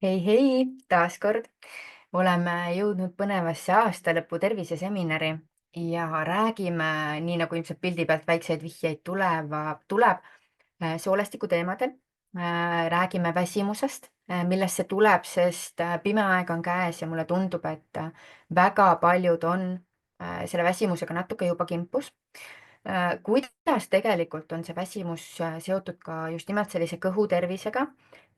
Hei, taas kord oleme jõudnud põnevasse aastalõpu terviseseminari ja räägime, nii nagu ilmselt pildi pealt väikseid vihjeid tuleb, soolestiku teemadel. Räägime väsimusest, millest see tuleb, sest pime aeg on käes ja mulle tundub, et väga paljud on selle väsimusega natuke juba kimpus. Kuidas tegelikult on see väsimus seotud ka just nimelt sellise kõhutervisega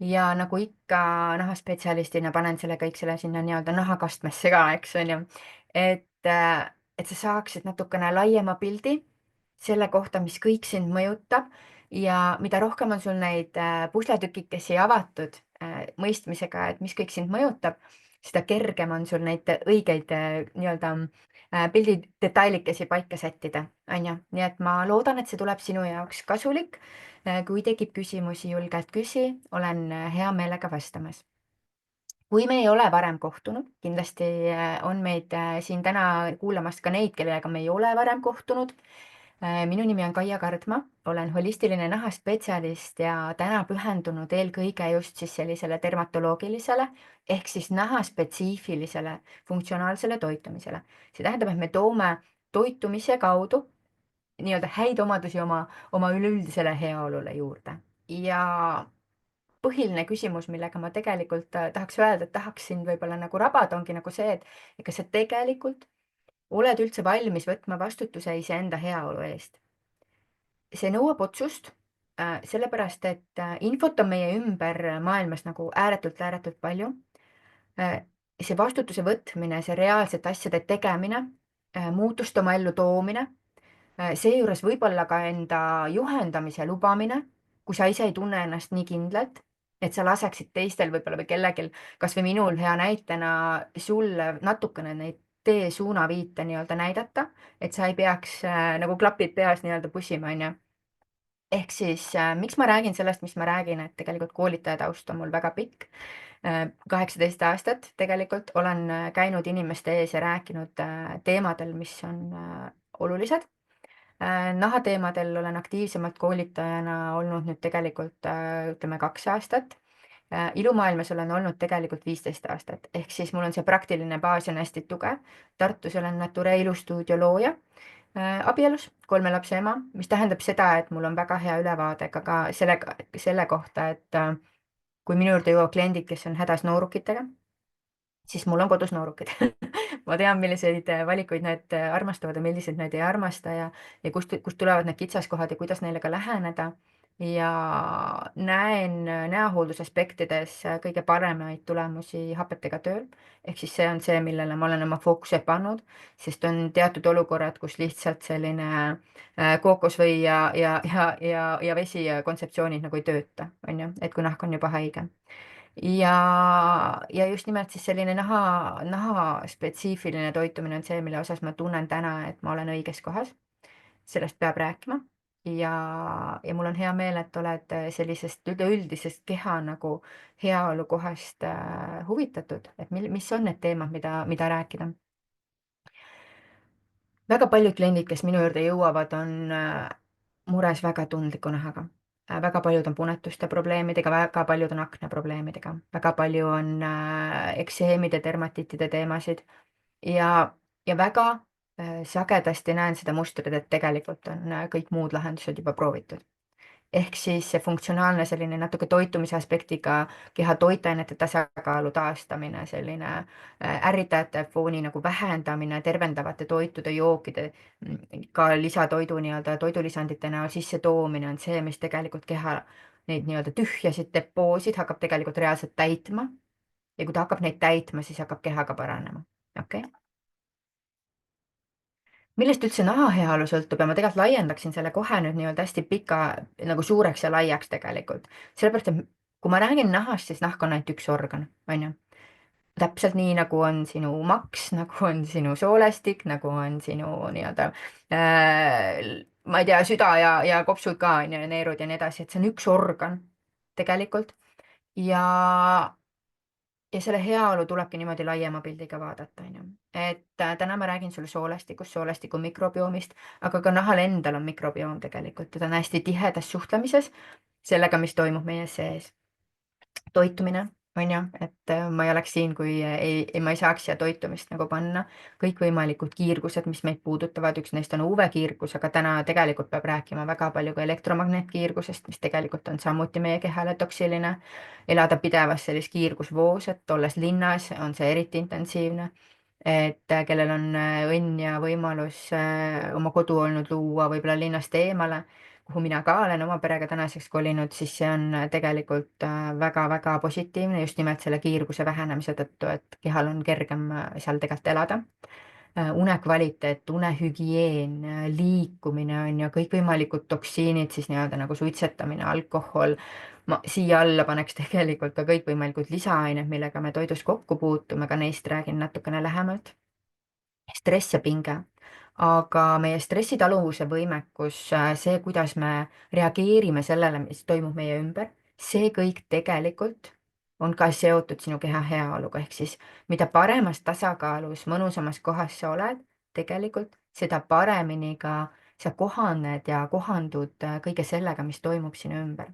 ja nagu ikka nahaspetsialistina panen selle kõik selle sinna nii-öelda nahakastmesse ka, eks on ju. Et sa saaksid natukene laiema pildi selle kohta, mis kõik sind mõjutab ja mida rohkem on sul neid pusletükikesi avatud mõistmisega, et mis kõik sind mõjutab, seda kergem on sul neid õigeid nii-öelda pildi detailikesi paika sättida, on ju. Nii et ma loodan, et see tuleb sinu jaoks kasulik. Kui tekib küsimusi, julgelt küsi, olen hea meelega vastamas. Kui me ei ole varem kohtunud, kindlasti on meid siin täna kuulamas ka neid, kellega me ei ole varem kohtunud. Minu nimi on Kaia Kardma, olen holistiline nahaspetsialist ja täna pühendunud eelkõige just siis sellisele dermatoloogilisele ehk siis nahaspetsiifilisele funktsionaalsele toitumisele. See tähendab, et me toome toitumise kaudu nii-öelda häid omadusi oma üleüldisele heaolule juurde. Ja põhiline küsimus, millega ma tegelikult tahaks öelda, et tahaks sind võib-olla nagu rabada, ongi nagu see, et kas sa tegelikult oled üldse valmis võtma vastutuse iseenda heaolu eest? See nõuab otsust, sellepärast et infot on meie ümber maailmas nagu ääretult palju. See vastutuse võtmine, see reaalsete asjade tegemine, muutuste oma ellu toomine, seejuures võib-olla ka enda juhendamise lubamine, kui sa ise ei tunne ennast nii kindlalt, et sa laseksid teistel võib-olla või kellelgi, kas või minul hea näitena, sulle natukene neid tee suunaviite nii-öelda näidata, et sa ei peaks nagu klapid peas nii-öelda pusima, on ju. Ehk siis miks ma räägin sellest, mis ma räägin, et tegelikult koolitaja taust on mul väga pikk. 18 aastat tegelikult olen käinud inimeste ees ja rääkinud teemadel, mis on olulised. Nahateemadel olen aktiivsemalt koolitajana olnud nüüd tegelikult ütleme 2 aastat. Ilumaailmas olen olnud tegelikult 15 aastat, ehk siis mul on see praktiline baas on hästi tugev. Tartus olen Nature ilustuudio looja, abielus, 3 lapse ema, mis tähendab seda, et mul on väga hea ülevaade ka selle kohta, et kui minu juurde jõuavad kliendid, kes on hädas noorukitega, siis mul on kodus noorukid. Ma tean, milliseid valikuid nad armastavad ja milliseid nad ei armasta ja kust tulevad need kitsaskohad ja kuidas neile ka läheneda. Ja näen näohooldusaspektides kõige paremaid tulemusi hapetega tööl. Ehk siis see on see, millele ma olen oma fookuse pannud, sest on teatud olukorrad, kus lihtsalt selline kookosvõi ja vesi kontseptsioonid nagu ei tööta, on ju, et kui nahk on juba haige. Ja just nimelt siis selline naha spetsiifiline toitumine on see, mille osas ma tunnen täna, et ma olen õiges kohas. Sellest peab rääkima ja mul on hea meel, et oled sellisest üleüldisest keha nagu heaolu kohast huvitatud, et mis on need teemad, mida rääkida. Väga paljud kliendid, kes minu juurde jõuavad, on mures väga tundliku nahaga. Väga paljud on punetuste probleemidega, väga paljud on akneprobleemidega, väga palju on ekseemide, dermatiitide teemasid ja väga sagedasti näen seda mustrit, et tegelikult on kõik muud lahendused juba proovitud. Ehk siis see funktsionaalne selline natuke toitumise aspektiga keha toitainete tasakaalu taastamine, selline ärritajate fooni nagu vähendamine, tervendavate toitude, jookide, ka lisatoidu nii-öelda toidulisandite näol sissetoomine on see, mis tegelikult keha neid nii-öelda tühjasid depoosid hakkab tegelikult reaalselt täitma. Ja kui ta hakkab neid täitma, siis hakkab keha ka paranema. Okei? Millest üldse naha heaolu sõltub ja ma tegelikult laiendaksin selle kohe nüüd nii-öelda hästi pika nagu suureks ja laiaks tegelikult. Sellepärast, et kui ma räägin nahast, siis nahk on ainult üks organ, on ju. Täpselt nii, nagu on sinu maks, nagu on sinu soolestik, nagu on sinu nii-öelda ma ei tea, süda ja kopsud ka on ju, ja neerud ja nii edasi, et see on üks organ tegelikult. Ja ja selle heaolu tulebki niimoodi laiema pildiga vaadata, on ju. Et täna ma räägin sulle soolestikust, soolestiku mikrobiomist, aga ka nahal endal on mikrobioom tegelikult ja ta on hästi tihedas suhtlemises sellega, mis toimub meie sees. Toitumine, on ju, et ma ei oleks siin, kui ma ei saaks siia toitumist nagu panna. kõikvõimalikud kiirgused, mis meid puudutavad, üks neist on UV-kiirgus, aga täna tegelikult peab rääkima väga palju ka elektromagnetkiirgusest, mis tegelikult on samuti meie kehale toksiline. elada pidevas sellises kiirgusvoos, et olles linnas, on see eriti intensiivne. Et kellel on õnn ja võimalus oma kodu olnud luua võib-olla linnast eemale, kuhu mina ka olen oma perega tänaseks kolinud, siis see on tegelikult väga-väga positiivne just nimelt selle kiirguse vähenemise tõttu, et kehal on kergem seal tegelikult elada. Unekvaliteet, unehügieen, liikumine on ju, kõikvõimalikud toksiinid siis nii-öelda nagu suitsetamine, alkohol. Ma siia alla paneks tegelikult ka kõikvõimalikud lisaained, millega me toidus kokku puutume, ka neist räägin natukene lähemalt. Stress ja pinge, aga meie stressitaluvuse võimekus, see, kuidas me reageerime sellele, mis toimub meie ümber, see kõik tegelikult on ka seotud sinu keha heaoluga, ehk siis mida paremas tasakaalus, mõnusamas kohas sa oled, tegelikult seda paremini ka sa kohaned ja kohandud kõige sellega, mis toimub sinu ümber.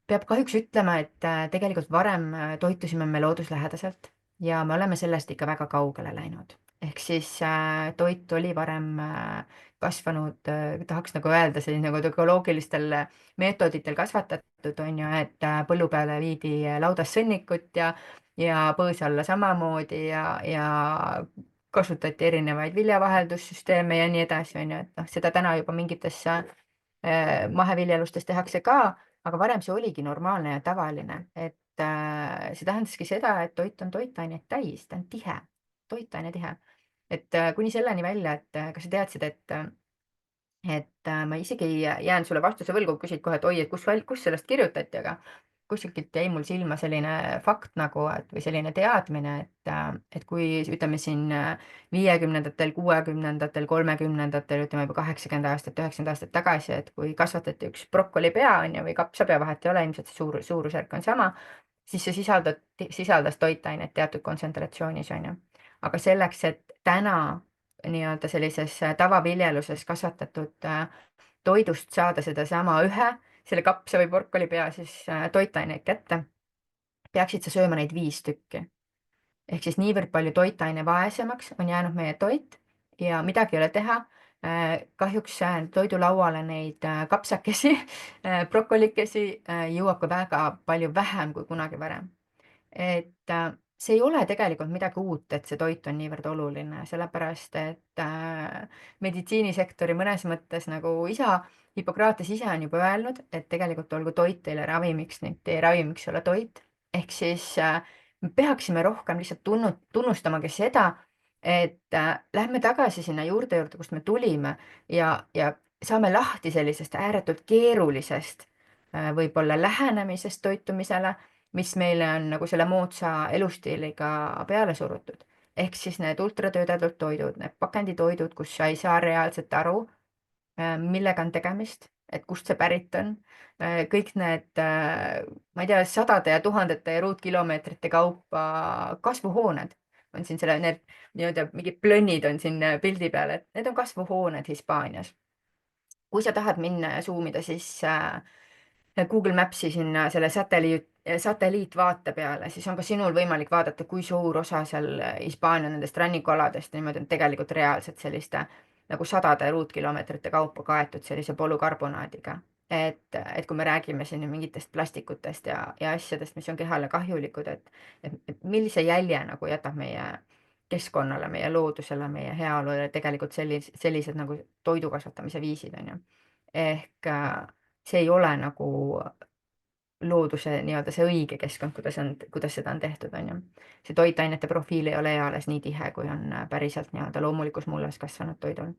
Peab kahjuks ütlema, et tegelikult varem toitusime me looduslähedaselt ja me oleme sellest ikka väga kaugele läinud. Ehk siis toit oli varem kasvanud, tahaks nagu öelda, selline nagu ökoloogilistel meetoditel kasvatatud, on ju, et põllu peale viidi laudas sõnnikut ja põõsa alla samamoodi ja kasutati erinevaid viljavaheldussüsteeme ja nii edasi, on ju, et noh, seda täna juba mingites maheviljelustes tehakse ka, aga varem see oligi normaalne ja tavaline, et see tähendaski seda, et toit on toitaineid täis, ta on tihe, toitaine tihe. Et kuni selleni välja, et kas sa teadsid, et ma isegi jään sulle vastuse võlgu, küsid kohe, et oi, et kus sellest kirjutati, aga kuskilt jäi mul silma selline fakt nagu, et või selline teadmine, et kui ütleme siin 50ndatel, 60ndatel, 30ndatel, ütleme juba 80 aastat, 90 aastat tagasi, et kui kasvatati üks brokolipea on ju, või kapsapea, vahet ei ole, ilmselt see suurusjärk on sama, siis see sisaldas toitainet teatud kontsentratsioonis on ju. aga selleks, et täna nii-öelda sellises tavaviljeluses kasvatatud toidust saada sedasama selle kapsa või porkkalipea siis toitaineid kätte, peaksid sa sööma neid 5 tükki. Ehk siis niivõrd palju toitainevaesemaks on jäänud meie toit ja midagi ei ole teha. Kahjuks toidulauale neid kapsakesi, brokolikesi jõuab ka väga palju vähem kui kunagi varem. Et see ei ole tegelikult midagi uut, et see toit on niivõrd oluline, sellepärast et meditsiinisektori mõnes mõttes nagu isa Hippokrates ise on juba öelnud, et tegelikult olgu toit teile ravimiks, ning teie ravimiks ole toit. Ehk siis me peaksime rohkem lihtsalt tunnustamagi seda, et lähme tagasi sinna juurde, kust me tulime ja saame lahti sellisest ääretult keerulisest võib-olla lähenemisest toitumisele, mis meile on nagu selle moodsa elustiiliga peale surutud. Ehk siis need ultratöödeldud toidud, need pakenditoidud, kus sa ei saa reaalselt aru, millega on tegemist, et kust see pärit on. kõik need, ma ei tea, sadade ja tuhandete ja ruutkilomeetrite kaupa kasvuhooned on siin need nii-öelda mingid plönnid on siin pildi peal, et need on kasvuhooned Hispaanias. kui sa tahad minna ja suumida, siis Google Maps'i sinna selle satelliitvaate peale, siis on ka sinul võimalik vaadata, kui suur osa seal Hispaania nendest rannikualadest niimoodi on tegelikult reaalselt selliste nagu sadade ruutkilomeetrite kaupa kaetud sellise polükarbonaadiga. Et kui me räägime siin mingitest plastikutest ja asjadest, mis on kehale kahjulikud, et millise jälje nagu jätab meie keskkonnale, meie loodusele, meie heaolule tegelikult sellised nagu toidu kasvatamise viisid on ju. Ehk see ei ole nagu looduse nii-öelda see õige keskkond, kuidas seda on tehtud, on ju. See toitainete profiil ei ole eales nii tihe, kui on päriselt nii-öelda loomulikus mullas kasvanud toidul.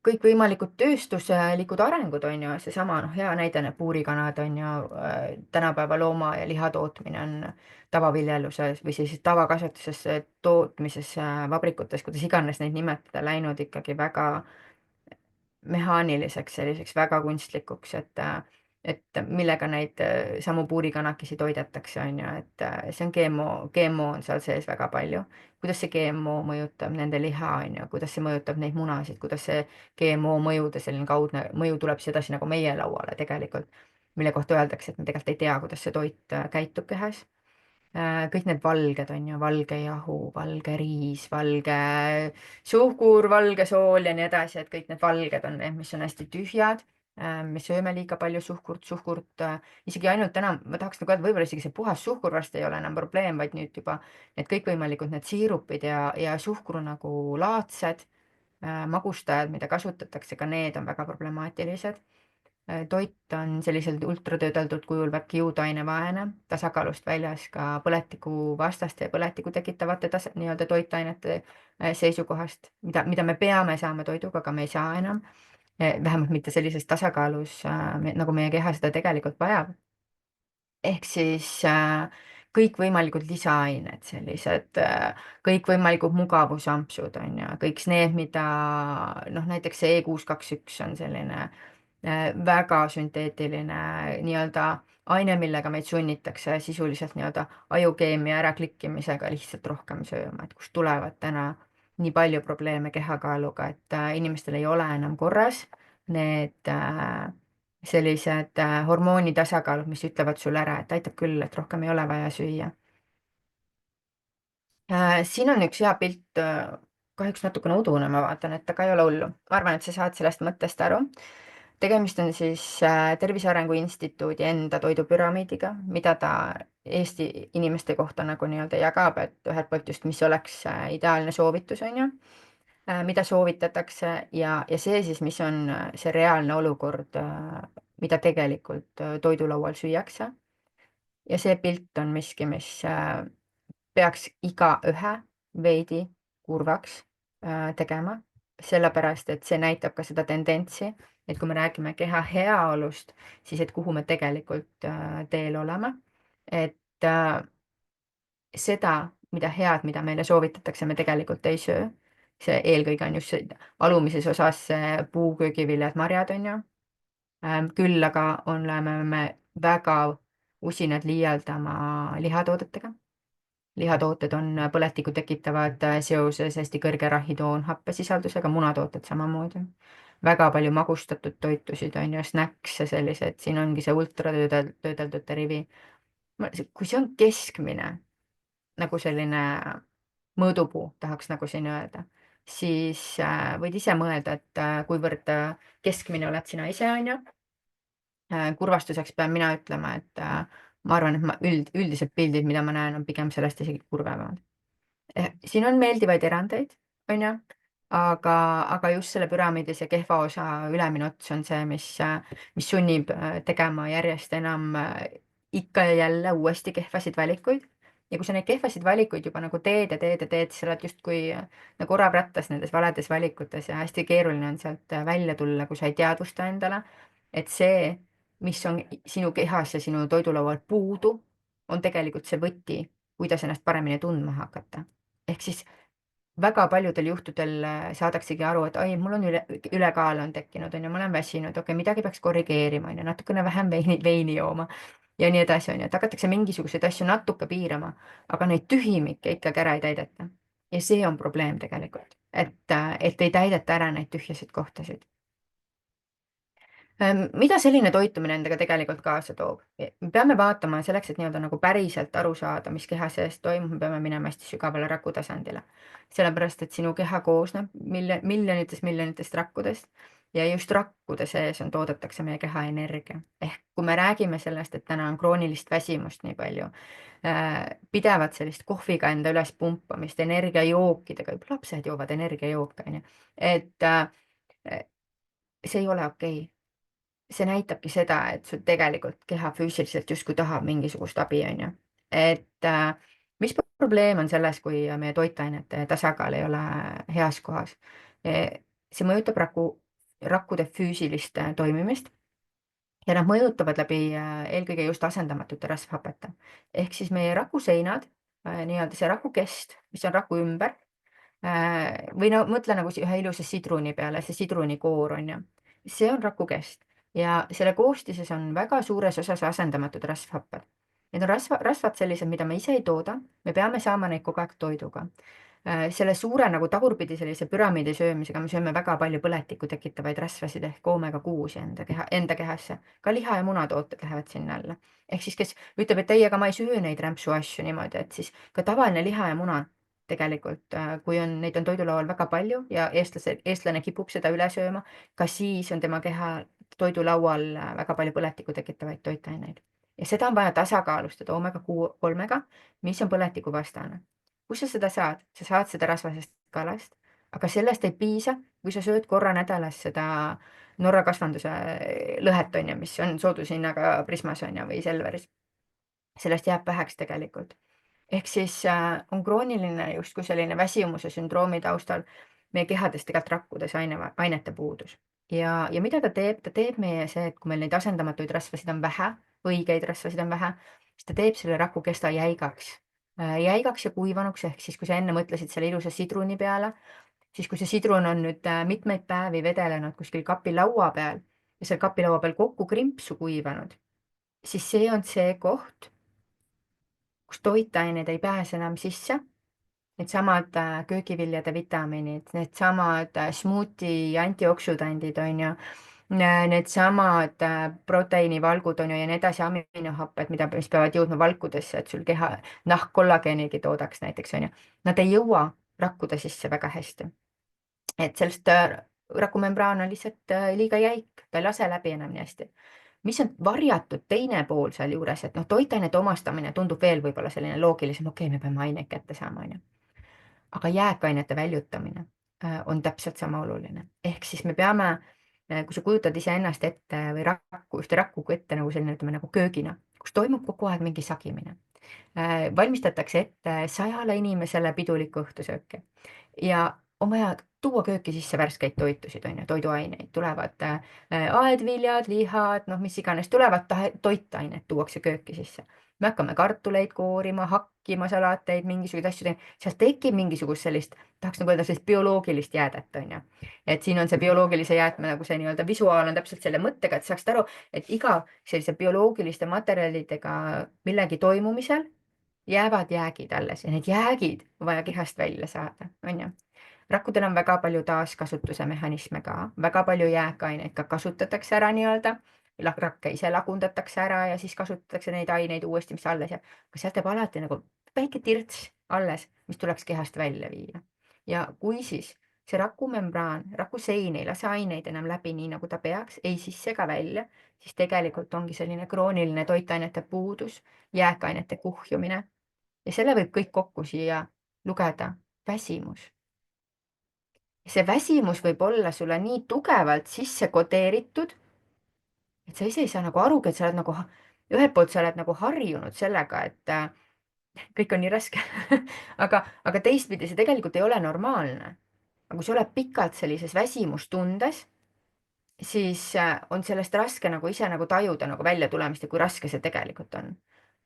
Kõikvõimalikud tööstuslikud arengud on ju, seesama noh, hea näide, need puurikanad on ju, tänapäeva looma ja liha tootmine on tavaviljeluses või siis tavakasvatuses tootmises, vabrikutes, kuidas iganes neid nimetada, läinud ikkagi väga mehaaniliseks, selliseks väga kunstlikuks, et millega neid samu puurikanakesi toidetakse, on ju, et see on GMO on seal sees väga palju. kuidas see GMO mõjutab nende liha, on ju, kuidas see mõjutab neid munasid, kuidas see GMO mõjude selline kaudne mõju tuleb siis edasi nagu meie lauale tegelikult. mille kohta öeldakse, et me tegelikult ei tea, kuidas see toit käitub kehas. Kõik need valged on ju, valge jahu, valge riis, valge suhkur, valge sool ja nii edasi, et kõik need valged on need, mis on hästi tühjad. Me sööme liiga palju suhkurt, isegi ainult enam, ma tahaks nagu öelda, võib-olla isegi see puhas suhkur vast ei ole enam probleem, vaid nüüd juba need kõikvõimalikud need siirupid ja suhkru nagu laadsed magustajad, mida kasutatakse, ka need on väga problemaatilised. Toit on selliselt ultratöödeldud kujul väga kiudainevaene, tasakaalust väljas ka põletikuvastaste ja põletikku tekitavate nii-öelda toitainete seisukohast, mida me peame saama toiduga, aga me ei saa enam. Vähemalt mitte sellises tasakaalus, nagu meie keha seda tegelikult vajab. Ehk siis kõikvõimalikud lisaained, sellised kõikvõimalikud mugavusampsud on ju, kõik need, mida noh, näiteks see E621 on selline väga sünteetiline nii-öelda aine, millega meid sunnitakse sisuliselt nii-öelda ajukeemia äraklikkimisega lihtsalt rohkem sööma, et kust tulevad täna nii palju probleeme kehakaaluga, et inimestel ei ole enam korras need sellised hormoonitasakaalud, mis ütlevad sulle ära, et aitab küll, et rohkem ei ole vaja süüa. Siin on üks hea pilt, kahjuks natukene udune, ma vaatan, et aga ei ole hullu. Ma arvan, et sa saad sellest mõttest aru. Tegemist on siis Tervise Arengu Instituudi enda toidupüramiidiga, mida ta Eesti inimeste kohta nagu nii-öelda jagab, et ühelt poolt just, mis oleks ideaalne soovitus, on ju, mida soovitatakse ja see siis, mis on see reaalne olukord, mida tegelikult toidulaual süüakse. Ja see pilt on miski, mis peaks igaühe veidi kurvaks tegema, sellepärast et see näitab ka seda tendentsi, et kui me räägime keha heaolust, siis et kuhu me tegelikult teel oleme. Et seda, mida head, mida meile soovitatakse, me tegelikult ei söö. See eelkõige on just see alumises osas see puuköögiviljad, marjad on ju. Küll aga oleme me väga usinad liialdama lihatoodetega. Lihatooted on põletikku tekitavad seoses hästi kõrge rahhidoonhappesisaldusega, munatooted samamoodi. Väga palju magustatud toitusid on ju, snäkse sellised, siin ongi see ultratöödeldute rivi. Kui see on keskmine, nagu selline mõõdupuu, tahaks nagu siin öelda, siis võid ise mõelda, et kuivõrd keskmine oled sina ise, on ju. Kurvastuseks pean mina ütlema, et ma arvan, et ma üldised pildid, mida ma näen, on pigem sellest isegi kurvemad. Siin on meeldivaid erandeid, on ju, aga just selle püramiidi see kehva osa ülemine ots on see, mis sunnib tegema järjest enam ikka ja jälle uuesti kehvasid valikuid. Ja kui sa neid kehvasid valikuid juba nagu teed ja teed ja teed, siis sa oled justkui nagu orav rattas nendes valedes valikutes ja hästi keeruline on sealt välja tulla, kui sa ei teadvusta endale, et see, mis on sinu kehas ja sinu toidulaual puudu, on tegelikult see võti, kuidas ennast paremini tundma hakata. Ehk siis väga paljudel juhtudel saadaksegi aru, et ai, mul on ülekaal on tekkinud, on ju, ma olen väsinud, okei, midagi peaks korrigeerima, on ju, natukene vähem veini jooma ja nii edasi, on ju, et hakatakse mingisuguseid asju natuke piirama, aga neid tühimikke ikkagi ära ei täideta. Ja see on probleem tegelikult, et ei täideta ära neid tühjasid kohtasid. Mida selline toitumine endaga tegelikult kaasa toob? Me peame vaatama selleks, et nii-öelda nagu päriselt aru saada, mis keha sees toimub, me peame minema hästi sügavale rakutasandile. Sellepärast, et sinu keha koosneb miljonitest rakkudest ja just rakkude sees toodetakse meie keha energia. Ehk kui me räägime sellest, et täna on kroonilist väsimust nii palju, pidevat sellist kohviga enda üles pumpamist, energiajookidega, lapsed joovad energiajooke, on ju, et see ei ole okei. See näitabki seda, et sul tegelikult keha füüsiliselt justkui tahab mingisugust abi, on ju. Et mis probleem on selles, kui meie toitainete tasakaal ei ole heas kohas? See mõjutab rakkude füüsilist toimimist ja nad mõjutavad läbi eelkõige just asendamatute rasvhapete. Ehk siis meie rakuseinad, nii-öelda see rakukest, mis on raku ümber, või no mõtle nagu ühe ilusa sidruni peale, see sidrunikoor on ju, see on rakukest ja selle koostises on väga suures osas asendamatud rasvhapped. Need on rasvad sellised, mida me ise ei tooda, me peame saama neid kogu aeg toiduga. Selle suure nagu tagurpidi sellise püramiidi söömisega me sööme väga palju põletikku tekitavaid rasvasid ehk oomega 6 enda kehasse. Ka liha ja munatooted lähevad sinna alla. Ehk siis, kes ütleb, et ei, aga ma ei söö neid rämpsu asju niimoodi, et siis ka tavaline liha ja muna tegelikult, kui neid on toidulaual väga palju ja eestlane kipub seda üle sööma, ka siis on tema keha toidulaual väga palju põletikku tekitavaid toitaineid. Ja seda on vaja tasakaalustada oomega 3-ga, mis on põletikuvastane. Kus sa seda saad? Sa saad seda rasvasest kalast, aga sellest ei piisa, kui sa sööd korra nädalas seda Norra kasvanduse lõhet, on ju, mis on soodushinnaga Prismas on ju, või Selveris. Sellest jääb väheks tegelikult. Ehk siis on krooniline justkui selline väsimuse sündroomi taustal meie kehades tegelikult rakkudes ainete puudus. Ja mida ta teeb? Ta teeb meie see, et kui meil neid asendamatuid rasvasid on vähe, õigeid rasvasid on vähe, siis ta teeb selle rakukesta jäigaks. Jäigaks ja kuivanuks, ehk siis kui sa enne mõtlesid selle ilusa sidruni peale, siis kui see sidrun on nüüd mitmeid päevi vedelenud kuskil kapilaua peal ja seal kapilaua peal kokku krimpsu kuivanud, siis see on see koht, kus toitained ei pääse enam sisse. Needsamad köögiviljade vitamiinid, needsamad smuuti antioksüdandid on ju, needsamad proteiinivalgud on ju ja nii edasi, aminohapped, mis peavad jõudma valkudesse, et sul keha nahk kollageenigi toodaks näiteks on ju. Nad ei jõua rakkude sisse väga hästi. Et sellest rakumembraan on lihtsalt liiga jäik, ta ei lase läbi enam nii hästi. Mis on varjatud teine pool sealjuures, et noh, toitainete omastamine tundub veel võib-olla selline loogilisem, okei, me peame aineid kätte saama, on ju. Aga jääkainete väljutamine on täpselt sama oluline. Ehk siis me peame, kui sa kujutad iseennast ette või ühte rakku ette nagu selline, ütleme nagu köögina, kus toimub kogu aeg mingi sagimine. Valmistatakse ette 100 inimesele pidulikku õhtusööki ja on vaja tuua kööki sisse värskeid toitusid, on ju, toiduaineid, tulevad aedviljad, lihad, noh, mis iganes, tulevad toitained tuuakse kööki sisse. Me hakkame kartuleid koorima, hakkima salateid, mingisuguseid asju tegema, sealt tekib mingisugust sellist, tahaks nagu öelda, sellist bioloogilist jäädet, on ju. Et siin on see bioloogilise jäätme nagu see nii-öelda visuaal on täpselt selle mõttega, et saaksid aru, et iga sellise bioloogiliste materjalidega millegi toimumisel jäävad jäägid alles ja need jäägid on vaja kehast välja saada, on ju. Rakkudel on väga palju taaskasutuse mehhanisme ka, väga palju jääkaineid ka kasutatakse ära nii-öelda. Rakke ise lagundatakse ära ja siis kasutatakse neid aineid uuesti, mis alles jääb. Aga sealt jääb alati nagu väike tirts alles, mis tuleks kehast välja viia. Ja kui siis see rakumembraan, rakusein ei lase aineid enam läbi nii, nagu ta peaks, ei sisse ega välja, siis tegelikult ongi selline krooniline toitainete puudus, jääkainete kuhjumine. Ja selle võib kõik kokku siia lugeda väsimus. See väsimus võib olla sulle nii tugevalt sisse kodeeritud, et sa ise ei saa nagu arugi, et sa oled nagu, ühelt poolt sa oled nagu harjunud sellega, et kõik on nii raske aga teistpidi see tegelikult ei ole normaalne. Aga kui sa oled pikalt sellises väsimustundes, siis on sellest raske nagu ise nagu tajuda nagu väljatulemist ja kui raske see tegelikult on.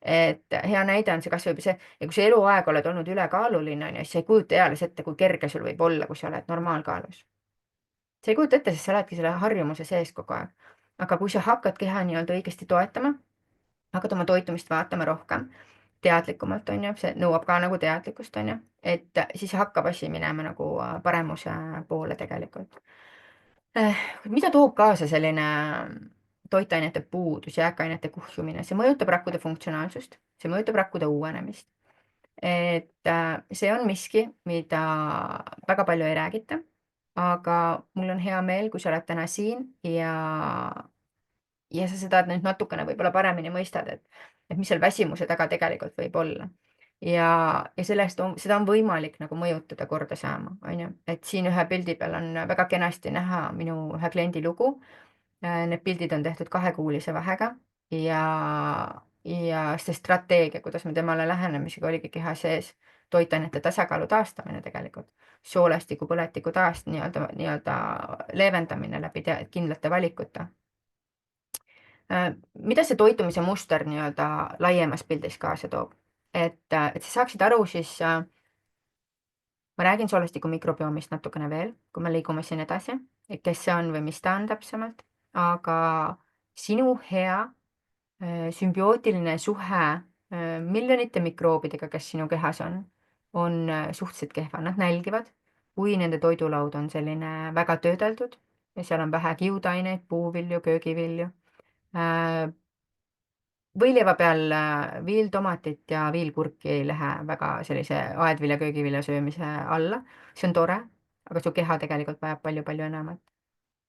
Et hea näide on see kasvõi see, ja kui sa eluaeg oled olnud ülekaaluline, on ju, siis sa ei kujuta eales ette, kui kerge sul võib olla, kui sa oled normaalkaalus. Sa ei kujuta ette, sest sa oledki selle harjumuse sees kogu aeg. Aga kui sa hakkad keha nii-öelda õigesti toetama, hakkad oma toitumist vaatama rohkem, teadlikumalt, on ju, see nõuab ka nagu teadlikkust, on ju, et siis hakkab asi minema nagu paremuse poole tegelikult. Mida toob kaasa selline toitainete puudus, jääkainete kuhjumine? See mõjutab rakkude funktsionaalsust, see mõjutab rakkude uuenemist. Et see on miski, mida väga palju ei räägita, aga mul on hea meel, kui sa oled täna siin ja sa seda nüüd natukene võib-olla paremini mõistad, et mis seal väsimuse taga tegelikult võib olla. Ja seda on võimalik nagu mõjutada korda saama, on ju. Et siin ühe pildi peal on väga kenasti näha minu ühe kliendi lugu. Need pildid on tehtud 2-kuulise vahega ja see strateegia, kuidas me temale lähenemisega oligi keha sees toitainete tasakaalu taastamine tegelikult. Soolestiku põletiku nii-öelda leevendamine läbi kindlate valikute. Mida see toitumise muster nii-öelda laiemas pildis kaasa toob? Et sa saaksid aru, siis ma räägin soolestiku mikrobiomist natukene veel, kui me liigume siin edasi, et kes see on või mis ta on täpsemalt, aga sinu hea sümbiootiline suhe miljonite mikroobidega, kes sinu kehas on, on suhteliselt kehva, nad nälgivad, kui nende toidulaud on selline väga töödeldud ja seal on vähe kiudaineid, puuvilju, köögivilju. Võileiva peal viiltomatit ja viilkurki ei lähe väga sellise aedvilja, köögivilja söömise alla. See on tore, aga su keha tegelikult vajab palju-palju enamat.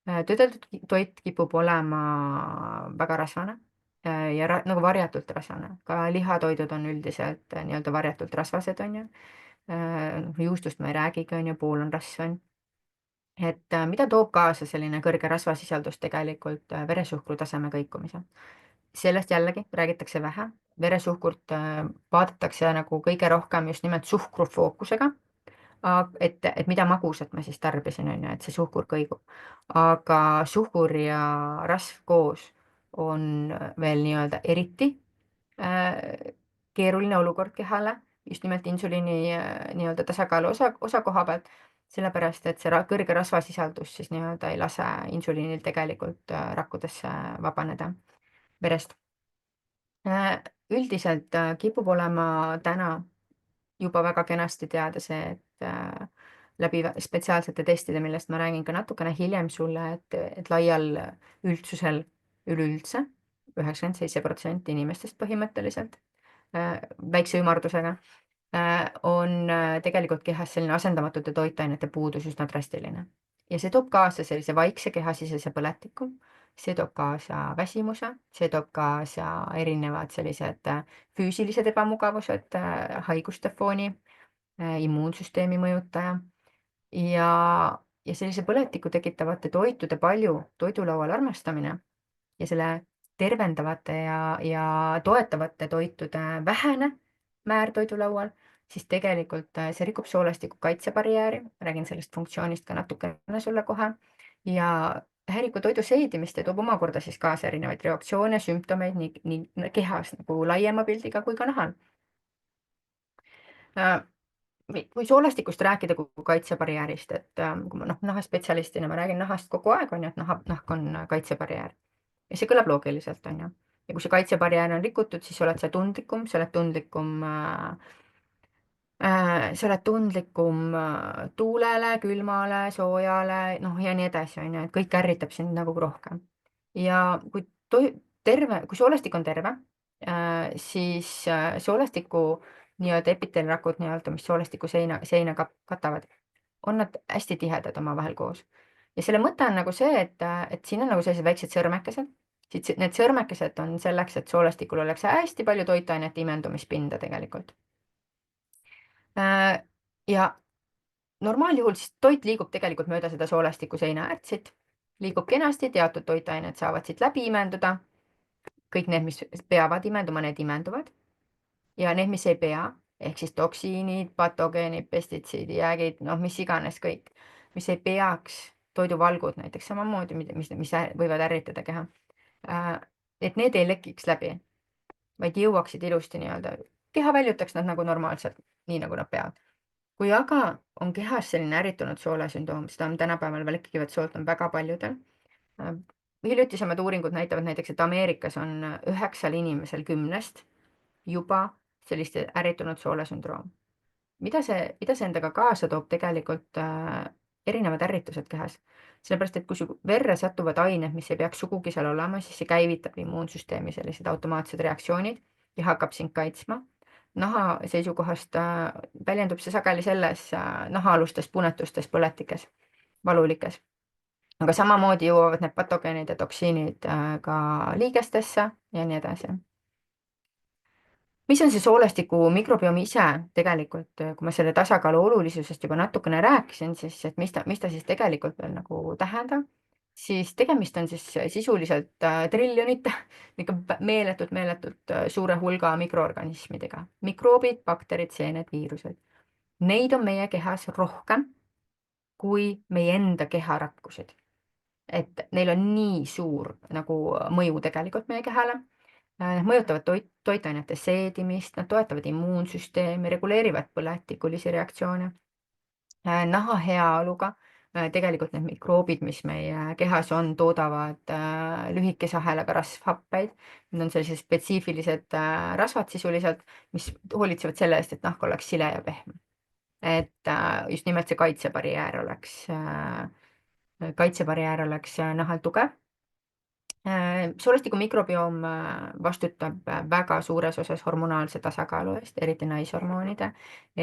Töödeldud toit kipub olema väga rasvane ja nagu varjatult rasvane. Ka lihatoidud on üldiselt nii-öelda varjatult rasvased, on ju. Juustust ma ei räägigi, on ju, pool on rasv, on. Mida toob kaasa selline kõrge rasvasisaldus tegelikult veresuhkru taseme kõikumise? Sellest jällegi räägitakse vähe. Veresuhkurt vaadatakse nagu kõige rohkem just nimelt suhkrufookusega. Et mida magusat ma siis tarbisin, on ju, et see suhkur kõigub. Aga suhkur ja rasv koos on veel nii-öelda eriti keeruline olukord kehale, just nimelt insuliini nii-öelda tasakaalu osa koha pealt, sellepärast et see kõrge rasvasisaldus siis nii-öelda ei lase insuliinil tegelikult rakkudesse vabaneda verest. Üldiselt kipub olema täna juba väga kenasti teada see, et läbi spetsiaalsete testide, millest ma räägin ka natukene hiljem sulle, et laial üldsusel üleüldse 97% inimestest põhimõtteliselt väikse ümardusega on tegelikult kehas selline asendamatute toitainete puudus üsna drastiline. Ja see toob kaasa sellise vaikse kehasisese põletiku, see toob kaasa väsimuse, see toob kaasa erinevad sellised füüsilised ebamugavused haiguste fooni, immuunsüsteemi mõjutaja ja, ja sellise põletiku tekitavate toitude palju toidulaual armastamine ja selle tervendavate ja toetavate toitude vähene määr toidulaual, siis tegelikult see rikub soolestiku kaitsebarjääri, räägin sellest funktsioonist ka natukene sulle kohe, ja häirib ka toidu seedimist ja toob omakorda siis kaasa erinevaid reaktsioone, sümptomeid nii kehas nagu laiema pildiga kui ka nahal. Kui soolestikust rääkida kui kaitsebarjäärist, et kui ma nahaspetsialistina ma räägin nahast kogu aeg, on ju, et nahk on kaitsebarjäär. Ja see kõlab loogiliselt, on ju. Ja kui see kaitsebarjäär on rikutud, siis oled sa tundlikum, sa oled tundlikum tuulele, külmale, soojale, noh ja nii edasi, on ju, et kõik ärritab sind nagu rohkem. Ja kui soolestik on terve, siis soolestiku nii-öelda epiteelrakud nii-öelda, mis soolestiku seina katavad, on nad hästi tihedad omavahel koos. Ja selle mõte on nagu see, et siin on nagu sellised väiksed sõrmekesed. Need sõrmekesed on selleks, et soolestikul oleks hästi palju toitainete imendumispinda tegelikult. Ja normaaljuhul siis toit liigub tegelikult mööda seda soolestiku seina äärt, liigub kenasti, teatud toitained saavad siit läbi imenduda. Kõik need, mis peavad imenduma, need imenduvad. Ja need, mis ei pea, ehk siis toksiinid, patogeenid, pestitsiidi, jäägid, noh, mis iganes kõik, mis ei peaks, toiduvalgud näiteks samamoodi, mis võivad ärritada keha. Et need ei lekiks läbi, vaid jõuaksid ilusti nii-öelda, keha väljutaks nad nagu normaalselt, nii nagu nad peavad. Kui aga on kehas selline ärritunud soolesündroom, seda on tänapäeval veel lekkivat soolt on väga paljudel. Hiljutisemad uuringud näitavad näiteks, et Ameerikas on 9 inimesel 10-st juba sellist ärritunud soolesündroom. Mida see endaga kaasa toob tegelikult erinevad ärritused kehas? Sellepärast, et kui su verre satuvad ained, mis ei peaks sugugi seal olema, siis see käivitab immuunsüsteemi sellised automaatsed reaktsioonid ja hakkab sind kaitsma. Naha seisukohast väljendub see sageli selles nahaalustes punetustes, põletikes, valulikes. Aga samamoodi jõuavad need patogeenid ja toksiinid ka liigestesse ja nii edasi. Mis on see soolestiku mikrobioom ise tegelikult, kui ma selle tasakaalu olulisusest juba natukene rääkisin, siis et mis ta siis tegelikult veel nagu tähendab, siis tegemist on siis sisuliselt triljonite, ikka meeletult suure hulga mikroorganismidega. Mikroobid, bakterid, seened, viirused. Neid on meie kehas rohkem kui meie enda keharakkused. Et neil on nii suur nagu mõju tegelikult meie kehale. Nad mõjutavad toitainete seedimist, nad toetavad immuunsüsteemi, reguleerivad põletikulisi reaktsioone. Naha heaoluga tegelikult need mikroobid, mis meie kehas on, toodavad lühikese ahelaga rasvhappeid. Need on sellised spetsiifilised rasvad sisuliselt, mis hoolitsevad selle eest, et nahk oleks sile ja pehme. et just nimelt see kaitsebarjäär oleks nahal tugev. Soolestiku mikrobioom vastutab väga suures osas hormonaalse tasakaalu eest, eriti naishormoonide,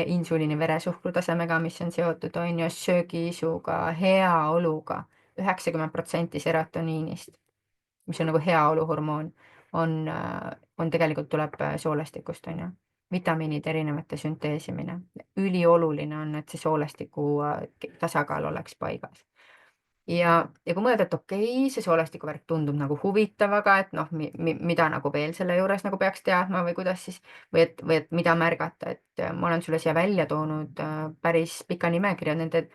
insuliini veresuhkru tasemega, mis on seotud, on ju, söögiisuga, heaoluga. 90% serotoniinist, mis on nagu heaoluhormoon, on tegelikult tuleb soolestikust, on ju. Vitamiinide erinevate sünteesimine. Ülioluline on, et see soolestiku tasakaal oleks paigas. Ja kui mõelda, et okei, see soolestikuvärk tundub nagu huvitav, aga et noh, mida nagu veel selle juures nagu peaks teadma või kuidas siis või et mida märgata, et ma olen sulle siia välja toonud päris pika nimekirja nende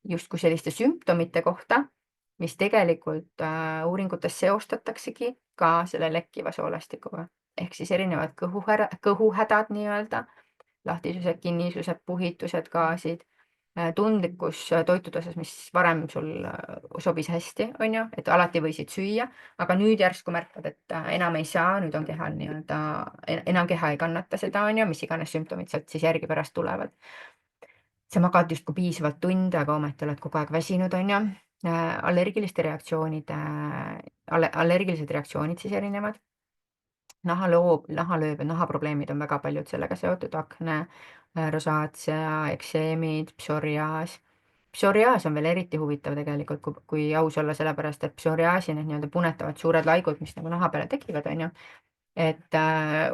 justkui selliste sümptomite kohta, mis tegelikult uuringutes seostataksegi ka selle lekkiva soolestikuga. Ehk siis erinevad kõhuhädad nii-öelda, lahtisused, kinnisused, puhitused, gaasid, tundlikkus toitude osas, mis varem sul sobis hästi, on ju, et alati võisid süüa, aga nüüd järsku märkad, et enam ei saa, nüüd on kehal nii-öelda, enam keha ei kannata seda, on ju, mis iganes sümptomid sealt siis järgi pärast tulevad. Sa magad justkui piisavalt tunde, aga ometi oled kogu aeg väsinud, on ju. Allergiliste reaktsioonide, allergilised reaktsioonid siis erinevad. Nahalööv ja nahaprobleemid on väga paljud sellega seotud, akne, rosaatsea, ekseemid, psoriaas. Psoriaas on veel eriti huvitav tegelikult, kui aus olla, sellepärast et psoriaasi need nii-öelda punetavad suured laigud, mis nagu naha peale tekivad, on ju, et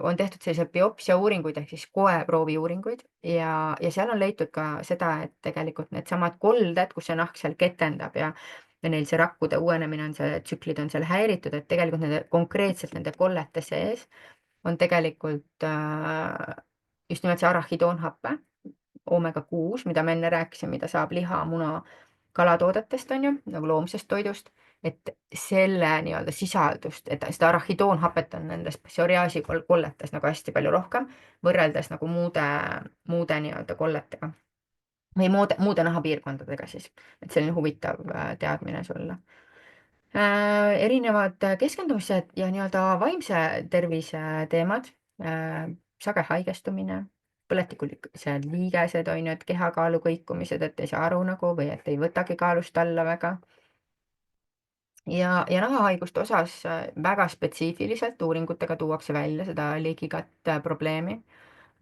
on tehtud selliseid biopsiauuringuid ehk siis koeprooviuuringuid ja seal on leitud ka seda, et tegelikult needsamad kolded, kus see nahk seal ketendab ja neil see rakkude uuenemine on see, tsüklid on seal häiritud, et tegelikult konkreetselt nende kollete sees on tegelikult just nimelt see arahhidoonhape, oomega-6, mida ma enne rääkisin, mida saab liha, muna, kalatoodetest, on ju, nagu loomsest toidust, et selle nii-öelda sisaldust, et seda arahhidoonhapet on nendes psoriaasi kolletes nagu hästi palju rohkem, võrreldes nagu muude nii-öelda kolletega või muude nahapiirkondadega siis, et selline huvitav teadmine sulle. Erinevad keskendumised ja nii-öelda vaimse tervise teemad, sage haigestumine, põletikulised liigesed, on ju, et kehakaalu kõikumised, et ei saa aru nagu või et ei võtagi kaalust alla väga. Ja nahahaiguste osas väga spetsiifiliselt uuringutega tuuakse välja seda ligigat probleemi,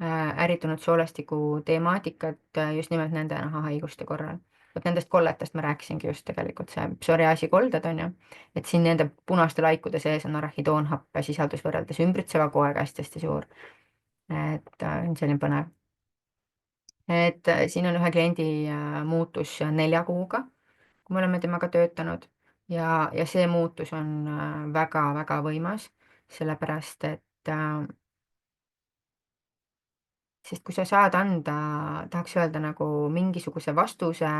ärritunud soolestiku temaatikat just nimelt nende nahahaiguste korral. Vot nendest kolletest ma rääkisingi just tegelikult, see psoriaasi kolded, on ju, et siin nende punaste laikude sees on arahhidoonhappe sisaldus võrreldes ümbritseva koega hästi-hästi suur. Et on selline põnev. Et siin on ühe kliendi muutus 4 kuuga, kui me oleme temaga töötanud ja see muutus on väga-väga võimas, sellepärast et sest kui sa saad anda, tahaks öelda nagu mingisuguse vastuse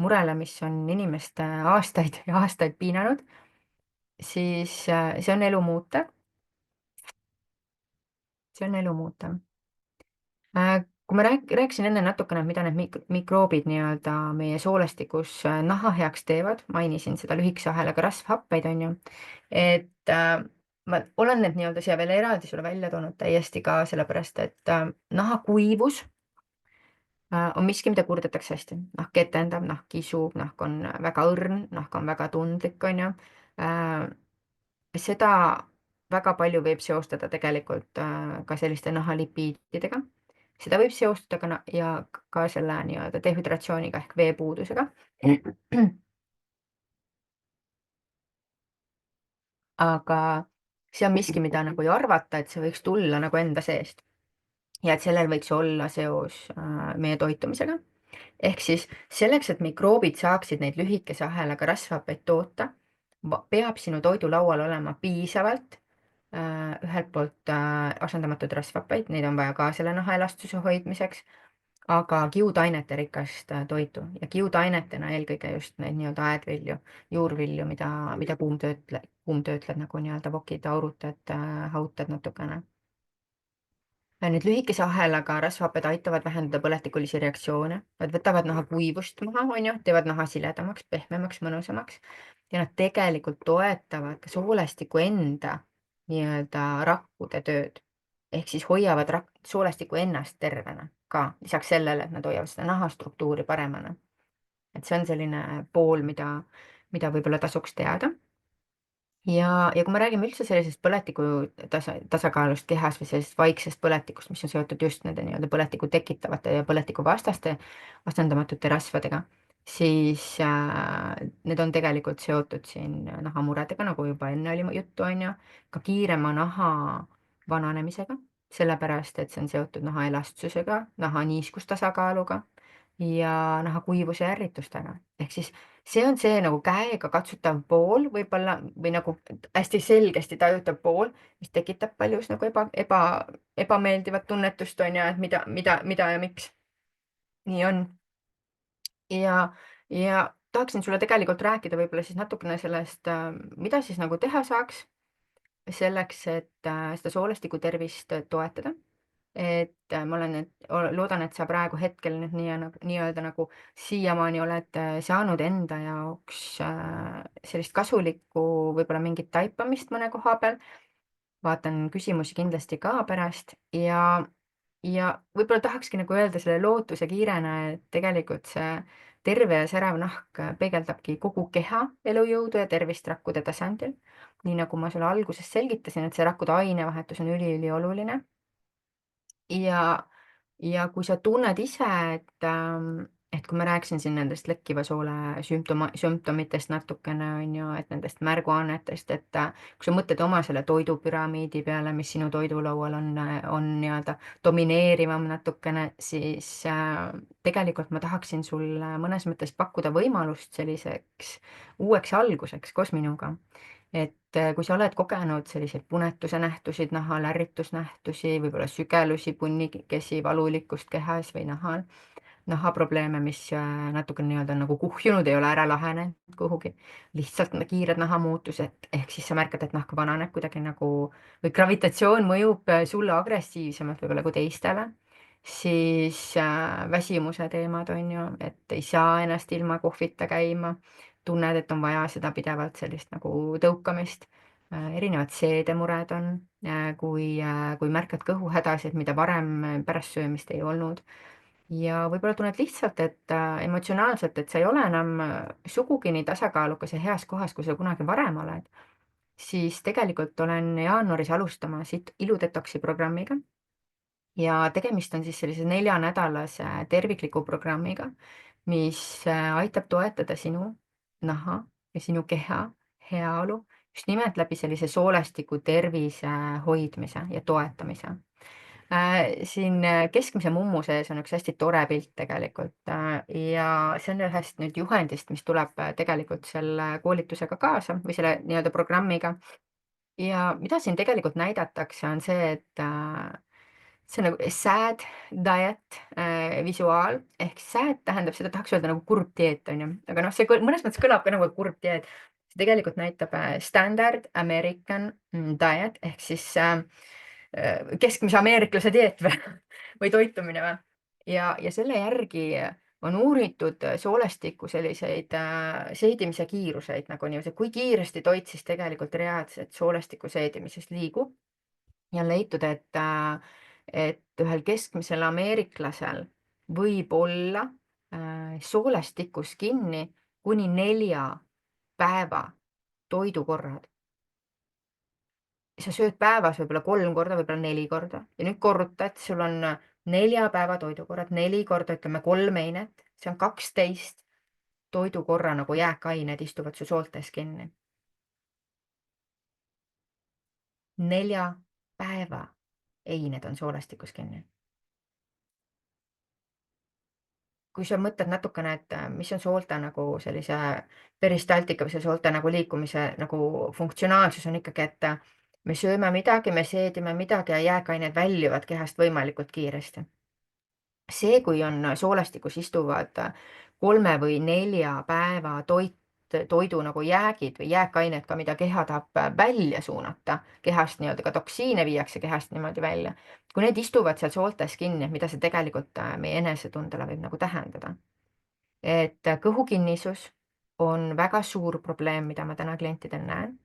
murele, mis on inimest aastaid ja aastaid piinanud, siis see on elu muutev. See on elu muutev. Kui ma rääkisin enne natukene, mida need mikroobid nii-öelda meie soolestikus naha heaks teevad, mainisin seda lühikese ahelaga rasvhappeid, on ju, et ma olen need nii-öelda siia veel eraldi sulle välja toonud täiesti ka sellepärast, et naha kuivus on miski, mida kurdetakse hästi. Nahk ketendab, nahk kisub, nahk on väga õrn, nahk on väga tundlik, on ju. Seda väga palju võib seostada tegelikult ka selliste nahalipiididega. Seda võib seostada ka selle nii-öelda dehüdratsiooniga ehk veepuudusega. Aga see on miski, mida nagu ei arvata, et see võiks tulla nagu enda seest. Ja et sellel võiks olla seos meie toitumisega. Ehk siis selleks, et mikroobid saaksid neid lühikese ahelaga rasvhappeid toota, peab sinu toidulaual olema piisavalt ühelt poolt asendamatud rasvhappeid, neid on vaja ka selle nahaelastuse hoidmiseks, aga kiudainete rikast toitu ja kiudainetena eelkõige just neid nii-öelda aedvilju, juurvilju, mida kuumtöötled nagu nii-öelda vokid, aurutad, hautad natukene. Need lühikese ahelaga rasvhapped aitavad vähendada põletikulisi reaktsioone, nad võtavad naha kuivust maha, on ju, teevad naha siledamaks, pehmemaks, mõnusamaks ja nad tegelikult toetavad ka soolestiku enda nii-öelda rakkude tööd. ehk siis hoiavad soolestiku ennast tervena ka, lisaks sellele, et nad hoiavad seda nahastruktuuri paremana. Et see on selline pool, mida võib-olla tasuks teada. Ja kui me räägime üldse sellisest põletiku tasakaalust kehas või sellisest vaiksest põletikust, mis on seotud just nende nii-öelda põletikku tekitavate ja põletikuvastaste vastendamatute rasvadega, siis need on tegelikult seotud siin nahamuredega, nagu juba enne oli juttu, on ju, ka kiirema naha vananemisega, sellepärast et see on seotud naha elastsusega, naha niiskustasakaaluga ja nahakuivuse ja ärritustega. Ehk siis see on see nagu käegakatsutav pool võib-olla või nagu hästi selgesti tajutav pool, mis tekitab paljus nagu ebameeldivat tunnetust, on ju, et mida ja miks nii on. Ja tahaksin sulle tegelikult rääkida võib-olla siis natukene sellest, mida siis nagu teha saaks selleks, et seda soolestiku tervist toetada. Ma olen nüüd loodan, et sa praegu hetkel nüüd nii-öelda nagu siiamaani oled saanud enda jaoks sellist kasulikku võib-olla mingit taipamist mõne koha peal. Vaatan küsimusi kindlasti ka pärast ja võib-olla tahakski nagu öelda selle lootuse kiirena, et tegelikult see terve ja särav nahk peegeldabki kogu keha elujõudu ja tervist rakkude tasandil. Nii nagu ma sulle alguses selgitasin, et see rakkude ainevahetus on üliülioluline. Ja kui sa tunned ise, et kui ma rääkisin siin nendest lekkiva soole sümptomitest natukene, on ju, et nendest märguannetest, et kui sa mõtled oma selle toidupüramiidi peale, mis sinu toidulaual on nii-öelda domineerivam natukene, siis tegelikult ma tahaksin sulle mõnes mõttes pakkuda võimalust selliseks uueks alguseks koos minuga. Kui sa oled kogenud selliseid punetuse nähtusid nahal, ärritusnähtusi, võib-olla sügelusi, punnikesi, valulikkust kehas või nahal, nahaprobleeme, mis natuke nii-öelda nagu kuhjunud, ei ole ära lahenenud kuhugi, lihtsalt kiired nahamuutused, ehk siis sa märkad, et nahk vananeb kuidagi nagu või gravitatsioon mõjub sulle agressiivsemalt võib-olla kui teistele, siis väsimuse teemad on ju, et ei saa ennast ilma kohvita käima, tunned, et on vaja seda pidevalt sellist nagu tõukamist, erinevad seedemured on, kui märkad kõhuhädasid, mida varem pärast söömist ei olnud. Ja võib-olla tunned lihtsalt, et emotsionaalselt, et sa ei ole enam sugugi nii tasakaalukas ja heas kohas, kui sa kunagi varem oled, siis tegelikult olen jaanuaris alustamas iludetoksi programmiga. Ja tegemist on siis sellise 4-nädalase tervikliku programmiga, mis aitab toetada sinu naha ja sinu keha heaolu just nimelt läbi sellise soolestiku tervise hoidmise ja toetamise. Siin keskmise mummu sees on üks hästi tore pilt tegelikult ja see on ühest nüüd juhendist, mis tuleb tegelikult selle koolitusega kaasa või selle nii-öelda programmiga. Ja mida siin tegelikult näidatakse, on see, et see on nagu sad diet visuaal ehk sad tähendab seda, tahaks öelda nagu kurb dieet, on ju, aga noh, see mõnes mõttes kõlab ka nagu kurb dieet. See tegelikult näitab standard American diet ehk siis keskmise ameeriklase dieet või, või toitumine või. Ja selle järgi on uuritud soolestiku selliseid seedimise kiiruseid nagu niiviisi, kui kiiresti toit siis tegelikult reaalselt soolestiku seedimises liigub ja on leitud, et ühel keskmisel ameeriklasel võib olla soolestikus kinni kuni 4 päeva toidukorrad. Sa sööd päevas võib-olla 3 korda, võib-olla 4 korda ja nüüd korruta, et sul on 4 päeva toidukorrad, 4 korda ütleme 3 einet, see on 12 toidukorra nagu jääkained istuvad su sooltes kinni. 4 päeva eined on soolestikus kinni. Kui sa mõtled natukene, et mis on soolte nagu sellise peristaltika või selle soolte nagu liikumise nagu funktsionaalsus on ikkagi, et me sööme midagi, me seedime midagi ja jääkained väljuvad kehast võimalikult kiiresti. See, kui on soolestikus istuvad 3 või 4 päeva toidu nagu jäägid või jääkained ka, mida keha tahab välja suunata kehast, nii-öelda ka toksiine viiakse kehast niimoodi välja. Kui need istuvad seal sooltes kinni, mida see tegelikult meie enesetundele võib nagu tähendada. Et kõhukinnisus on väga suur probleem, mida ma täna klientidel näen.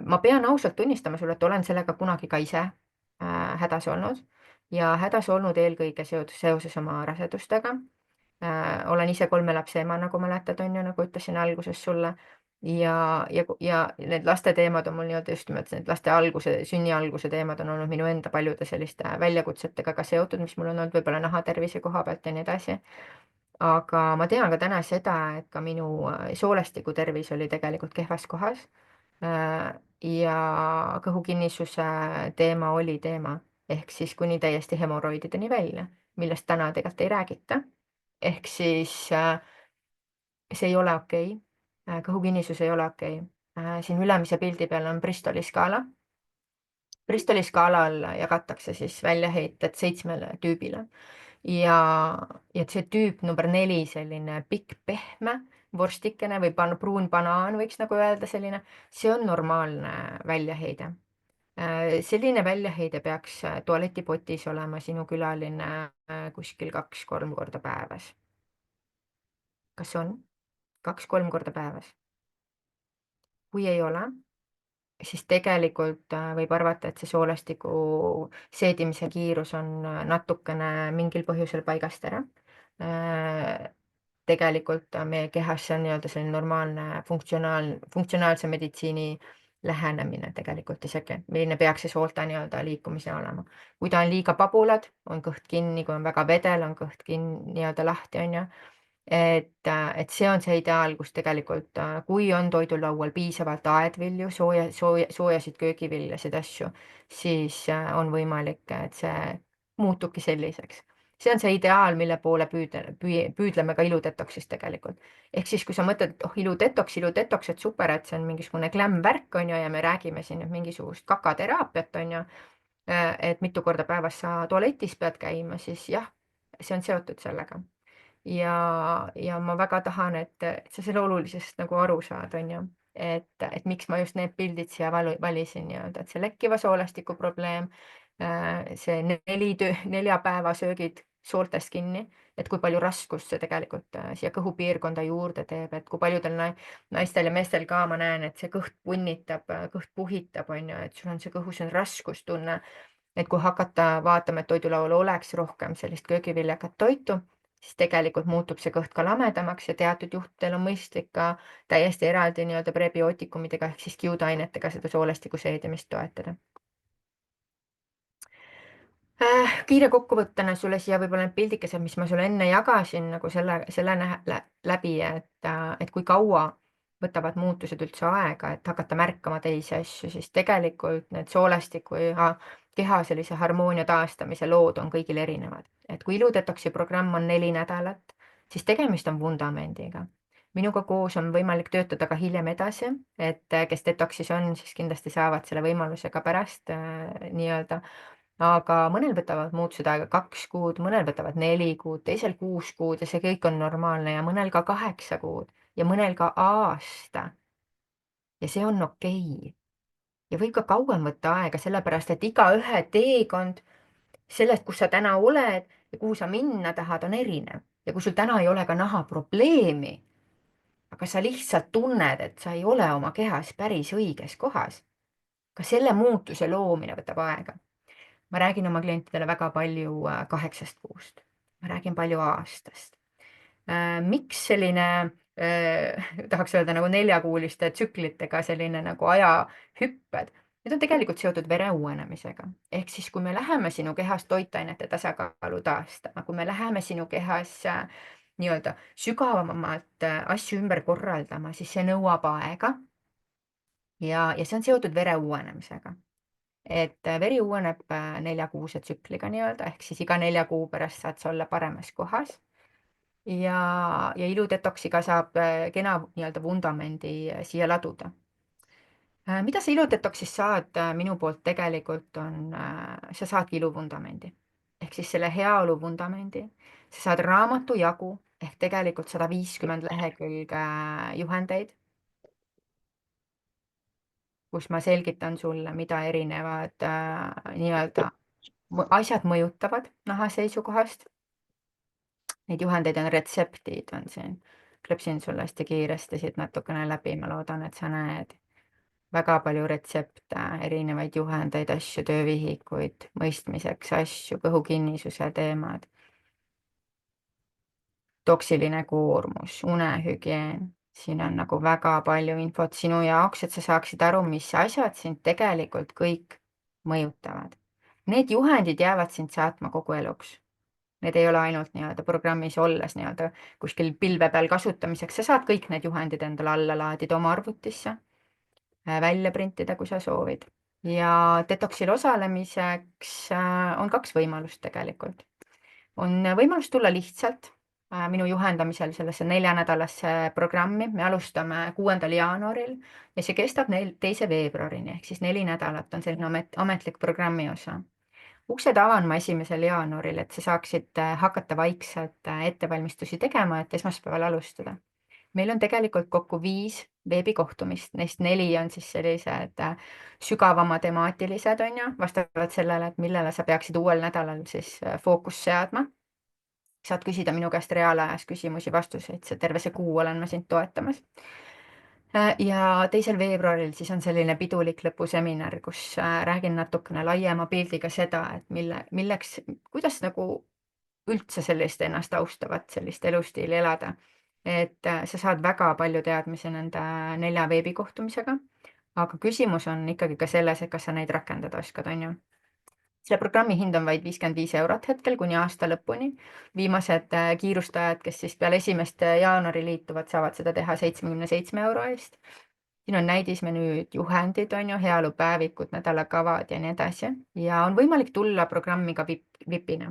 Ma pean ausalt tunnistama sulle, et olen sellega kunagi ka ise hädas olnud ja hädas olnud eelkõige seoses oma rasedustega. Olen ise 3 lapse ema, nagu mäletad, on ju, nagu ütlesin alguses sulle. Ja need laste teemad on mul nii-öelda just nimelt need laste sünni alguse teemad on olnud minu enda paljude selliste väljakutsetega ka seotud, mis mul on olnud võib-olla nahatervise koha pealt ja nii edasi. Aga ma tean ka täna seda, et ka minu soolestiku tervis oli tegelikult kehvas kohas. Ja kõhukinnisuse teema oli teema, ehk siis kuni täiesti hemoroidideni välja, millest täna tegelikult ei räägita. Ehk siis see ei ole okei. Kõhukinnisus ei ole okei. Siin ülemise pildi peal on Bristoli skaala. Bristoli skaalal jagatakse siis väljaheited 7 tüübile ja, ja see tüüp number 4, selline pikk pehme vorstikene või pruun banaan, võiks nagu öelda selline, see on normaalne väljaheide. Selline väljaheide peaks tualetipotis olema sinu külaline kuskil 2-3 korda päevas. Kas on? 2-3 korda päevas. Kui ei ole, siis tegelikult võib arvata, et see soolestiku seedimise kiirus on natukene mingil põhjusel paigast ära. Tegelikult meie kehas see on nii-öelda selline normaalne funktsionaalse meditsiini lähenemine tegelikult isegi, milline peaks see soolte nii-öelda liikumise olema. Kui ta on liiga pabulad, on kõht kinni, kui on väga vedel, on kõht nii-öelda lahti, on ju. Et see on see ideaal, kus tegelikult, kui on toidulaual piisavalt aedvilju, soojasid köögiviljasid asju, siis on võimalik, et see muutubki selliseks. See on see ideaal, mille poole püüdleme ka iludetoxis tegelikult. Ehk siis, kui sa mõtled, et oh, iludetox, et super, et see on mingisugune glam-värk, on ju, ja me räägime siin nüüd mingisugust kakateraapiat, on ju, et mitu korda päevas sa tualetis pead käima, siis jah, see on seotud sellega. Ja ma väga tahan, et sa selle olulisest nagu aru saad, on ju. Et miks ma just need pildid siia valisin nii-öelda, et see lekkiva soolestiku probleem, see 4 päeva söögid sooltest kinni, et kui palju raskust see tegelikult siia kõhupiirkonda juurde teeb, et kui paljudel naistel ja meestel ka ma näen, et see kõht punnitab, kõht puhitab, on ju, et sul on see kõhus on raskustunne. Et kui hakata vaatama, et toidulaual oleks rohkem sellist köögiviljakat toitu, siis tegelikult muutub see kõht ka lamedamaks ja teatud juhtudel on mõistlik ka täiesti eraldi nii-öelda prebiootikumidega ehk siis kiudainetega seda soolestiku seedimist toetada. Kiire kokkuvõttena sulle siia võib-olla need pildikesed, mis ma sulle enne jagasin nagu selle läbi, et kui kaua võtavad muutused üldse aega, et hakata märkama teisi asju, siis tegelikult need soolestiku ja keha sellise harmoonia taastamise lood on kõigil erinevad. Et kui iludetoksi programm on 4 nädalat, siis tegemist on vundamendiga. Minuga koos on võimalik töötada ka hiljem edasi, et kes detoksis on, siis kindlasti saavad selle võimaluse ka pärast nii-öelda. Aga mõnel võtavad muutused aega 2 kuud, mõnel võtavad 4 kuud, teisel 6 kuud ja see kõik on normaalne ja mõnel ka 8 kuud ja mõnel ka aasta. Ja see on okei. Ja võib ka kauem võtta aega, sellepärast et igaühe teekond sellest, kus sa täna oled ja kuhu sa minna tahad, on erinev. Ja kui sul täna ei ole ka nahaprobleemi, aga sa lihtsalt tunned, et sa ei ole oma kehas päris õiges kohas, ka selle muutuse loomine võtab aega. Ma räägin oma klientidele väga palju 8 kuust. Ma räägin palju aastast. Miks selline, tahaks öelda nagu 4-kuuliste tsüklitega selline nagu ajahüpped? Need on tegelikult seotud vere uuenemisega. Ehk siis, kui me läheme sinu kehas toitainete tasakaalu taastama, kui me läheme sinu kehas nii-öelda sügavamalt asju ümber korraldama, siis see nõuab aega. Ja see on seotud vere uuenemisega. Et veri uueneb 4-kuuse tsükliga nii-öelda, ehk siis iga 4 kuu pärast saad sa olla paremas kohas. Ja iludetoksiga saab kena nii-öelda vundamendi siia laduda. Mida sa iludetoksist saad minu poolt tegelikult on, sa saadki iluvundamendi. Ehk siis selle heaolu vundamendi. Sa saad raamatu jagu ehk tegelikult 150 lehekülge juhendeid, kus ma selgitan sulle, mida erinevad nii-öelda asjad mõjutavad naha seisukohast. Neid juhendeid on retseptid on siin. Klepsin sulle hästi kiiresti siit natukene läbi, ma loodan, et sa näed. väga palju retsepte, erinevaid juhendeid, asju, töövihikuid, mõistmiseks asju, kõhukinnisuse teemad, toksiline koormus, unehügieen. Siin on nagu väga palju infot sinu jaoks, et sa saaksid aru, mis asjad sind tegelikult kõik mõjutavad. Need juhendid jäävad sind saatma kogu eluks. Need ei ole ainult nii-öelda programmis olles nii-öelda kuskil pilve peal kasutamiseks, sa saad kõik need juhendid endale alla laadida oma arvutisse, välja printida, kui sa soovid. Ja detoxil osalemiseks on 2 võimalust tegelikult. On võimalus tulla lihtsalt minu juhendamisel sellesse 4-nädalasse programmi. Me alustame 6. jaanuaril ja see kestab 2. veebruarini ehk siis 4 nädalat on selline ametlik programmi osa. Uksed avan ma 1. jaanuaril, et sa saaksid hakata vaikselt ettevalmistusi tegema, et esmaspäeval alustada. Meil on tegelikult kokku 5 veebikohtumist, neist 4 on siis sellised sügavama temaatilised, on ju, vastavalt sellele, et millele sa peaksid uuel nädalal siis fookust seadma. Saad küsida minu käest reaalajas küsimusi-vastuseid, terve see kuu olen ma sind toetamas. Ja 2. veebruaril siis on selline pidulik lõpuseminar, kus räägin natukene laiema pildiga seda, et milleks, kuidas nagu üldse sellist ennast austavat sellist elustiili elada. Et sa saad väga palju teadmisi nende 4 veebikohtumisega, aga küsimus on ikkagi ka selles, et kas sa neid rakendada oskad, on ju. Selle programmi hind on vaid 55 eurot hetkel kuni aasta lõpuni. Viimased kiirustajad, kes siis peale 1. jaanuari liituvad, saavad seda teha 77 euro eest. Siin on näidismenüüd, juhendid, on ju, heaolupäevikud, nädalakavad ja nii edasi. Ja on võimalik tulla programmi ka VIPina.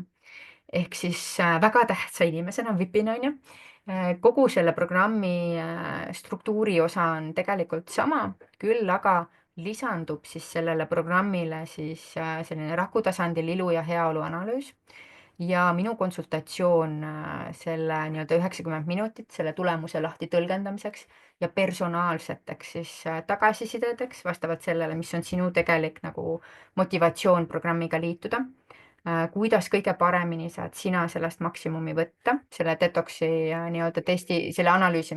Ehk siis väga tähtsa inimesena VIPina, on ju. Kogu selle programmi struktuuri osa on tegelikult sama, küll aga lisandub siis sellele programmile siis selline rakutasandil ilu ja heaolu analüüs ja minu konsultatsioon selle nii-öelda 90 minutit selle tulemuse lahti tõlgendamiseks ja personaalseteks siis tagasisidedeks vastavalt sellele, mis on sinu tegelik nagu motivatsioon programmiga liituda. Kuidas kõige paremini saad sina sellest maksimumi võtta, selle detoksi nii-öelda testi, selle analüüsi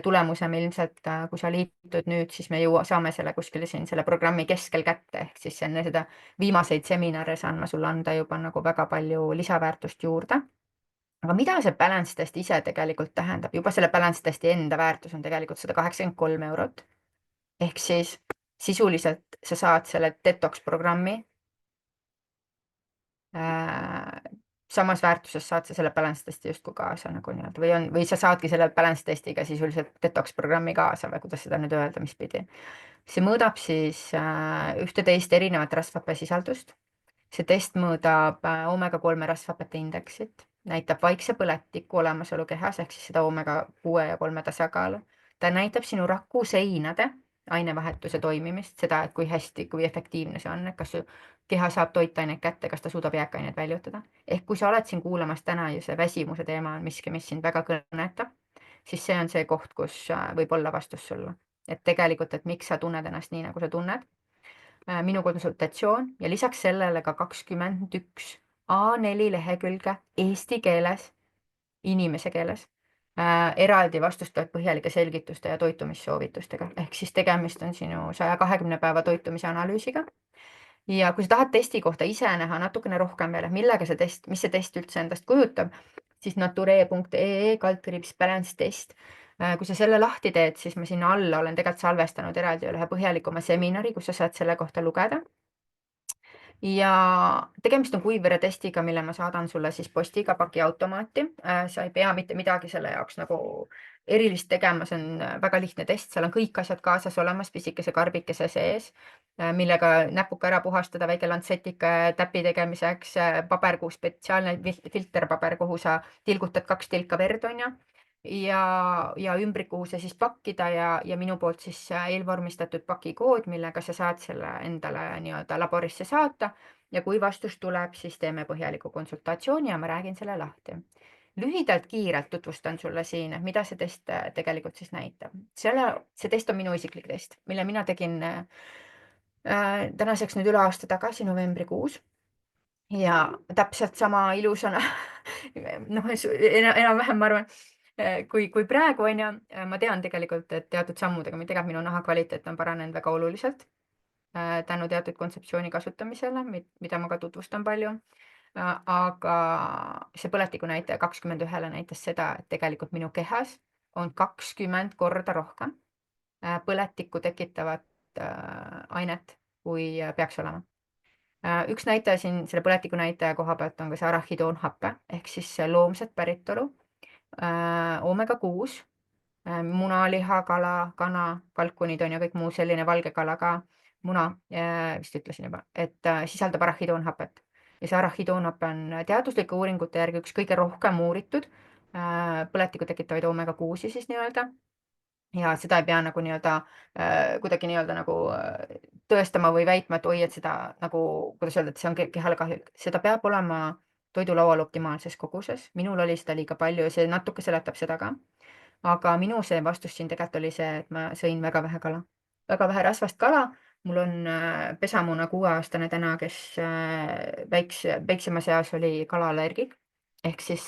tulemuse me ilmselt, kui sa liitud nüüd, siis me saame selle kuskile siin selle programmi keskel kätte, ehk siis enne seda viimaseid seminare saan ma sulle anda juba nagu väga palju lisaväärtust juurde. Aga mida see balance test ise tegelikult tähendab? Juba selle balance testi enda väärtus on tegelikult 183 eurot. Ehk siis sisuliselt sa saad selle detox programmi samas väärtuses saad sa selle balance testi justkui kaasa nagu nii-öelda või sa saadki selle balance testiga sisuliselt detox programmi kaasa või kuidas seda nüüd öelda, mis pidi. See mõõdab siis 11 erinevat rasvhappesisaldust. See test mõõdab omega-3 rasvhapete indeksit, näitab vaikse põletiku olemasolu kehas ehk siis seda omega-6 ja 3 tasakaalu. Ta näitab sinu rakuseinade ainevahetuse toimimist, seda, et kui hästi, kui efektiivne see on, et kas su keha saab toitaineid kätte, kas ta suudab jääkaineid väljutada. Ehk kui sa oled siin kuulamas täna ja see väsimuse teema on miski, mis sind väga kõnetab, siis see on see koht, kus võib olla vastus sulle. Et tegelikult, et miks sa tunned ennast nii, nagu sa tunned. Minu konsultatsioon ja lisaks sellele ka 21 A4 lehekülge eesti keeles, inimese keeles, eraldi vastustavad põhjalike selgituste ja toitumissoovitustega. Ehk siis tegemist on sinu 120 päeva toitumise analüüsiga. Ja kui sa tahad testi kohta ise näha natukene rohkem veel, et millega see test, mis see test üldse endast kujutab, siis nature.ee/balance test. Kui sa selle lahti teed, siis ma sinna alla olen tegelikult salvestanud eraldi ühe põhjalikuma seminari, kus sa saad selle kohta lugeda. Ja tegemist on kuivveretestiga, mille ma saadan sulle siis postiga pakiautomaati. Sa ei pea mitte midagi selle jaoks nagu erilist tegema, see on väga lihtne test, seal on kõik asjad kaasas olemas pisikese karbikese sees, millega näpuga ära puhastada, väike lantsetika täpi tegemiseks, paber, kuhu spetsiaalne filterpaber, kuhu sa tilgutad 2 tilka verd, on ju. Ja ümbrik, kuhu see siis pakkida ja minu poolt siis eelvormistatud pakikood, millega sa saad selle endale nii-öelda laborisse saata. Ja kui vastus tuleb, siis teeme põhjaliku konsultatsiooni ja ma räägin selle lahti. Lühidalt kiirelt tutvustan sulle siin, mida see test tegelikult siis näitab. See test on minu isiklik test, mille mina tegin tänaseks nüüd üle aasta tagasi novembrikuus. Ja täpselt sama ilusana, noh, enam-vähem ma arvan, kui praegu on ju, ma tean tegelikult, et teatud sammudega, tegelikult minu naha kvaliteet on paranenud väga oluliselt tänu teatud kontseptsiooni kasutamisele, mida ma ka tutvustan palju. Aga see põletiku näitaja 21-le näitas seda, et tegelikult minu kehas on 20 korda rohkem põletikku tekitavat ainet, kui peaks olema. Üks näitaja siin selle põletiku näitaja koha pealt on ka see arahidoonhappe ehk siis loomset päritolu, oomega 6, munaliha, kala, kana, kalkunid on ja kõik muu selline, valge kala ka, muna, vist ütlesin juba, et sisaldab arahidoonhapet. Ja see arahidoonhape on teaduslike uuringute järgi üks kõige rohkem uuritud põletikku tekitavaid oomega 6 siis nii-öelda. Ja seda ei pea nagu nii-öelda kuidagi nii-öelda nagu tõestama või väitma, et oi, et seda nagu, kuidas öelda, et see on kehale kahjulik. Seda peab olema toidulaual optimaalses koguses. Minul oli seda liiga palju ja see natuke seletab seda ka. Aga minu see vastus siin tegelikult oli see, et ma sõin väga vähe kala. Väga vähe rasvast kala. Mul on pesamuna 6-aastane täna, kes väiksema seas oli kalaallergik. Ehk siis